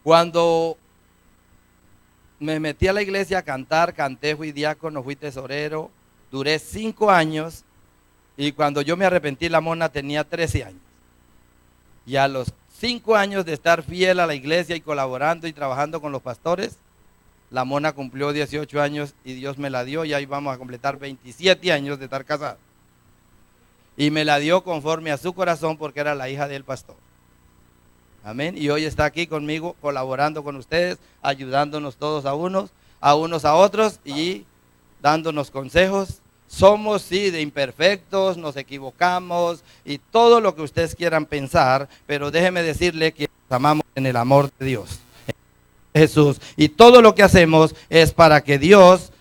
A: Cuando me metí a la iglesia a cantar, canté, fui diácono, fui tesorero, duré 5 años y cuando yo me arrepentí la mona tenía 13 años. Y a los 5 años de estar fiel a la iglesia y colaborando y trabajando con los pastores, la mona cumplió 18 años y Dios me la dio y ahí vamos a completar 27 años de estar casado. Y me la dio conforme a su corazón porque era la hija del pastor. Amén. Y hoy está aquí conmigo, colaborando con ustedes, ayudándonos todos a unos a otros y dándonos consejos. Somos, sí, de imperfectos, nos equivocamos y todo lo que ustedes quieran pensar, pero déjeme decirle que nos amamos en el amor de Dios, Jesús. Y todo lo que hacemos es para que Dios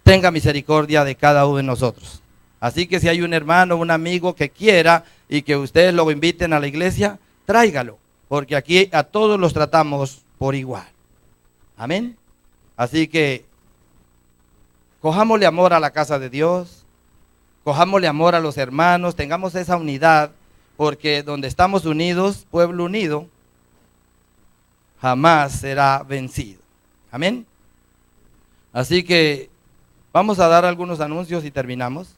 A: tenga misericordia de cada uno de nosotros. Así que si hay un hermano, un amigo que quiera y que ustedes lo inviten a la iglesia, tráigalo. Porque aquí a todos los tratamos por igual. Amén. Así que cojámosle amor a la casa de Dios, cojámosle amor a los hermanos, tengamos esa unidad, porque donde estamos unidos, pueblo unido, jamás será vencido. Amén. Así que vamos a dar algunos anuncios y terminamos.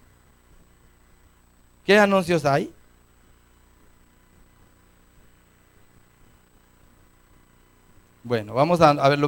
A: ¿Qué anuncios hay? Bueno, vamos a ver lo mismo.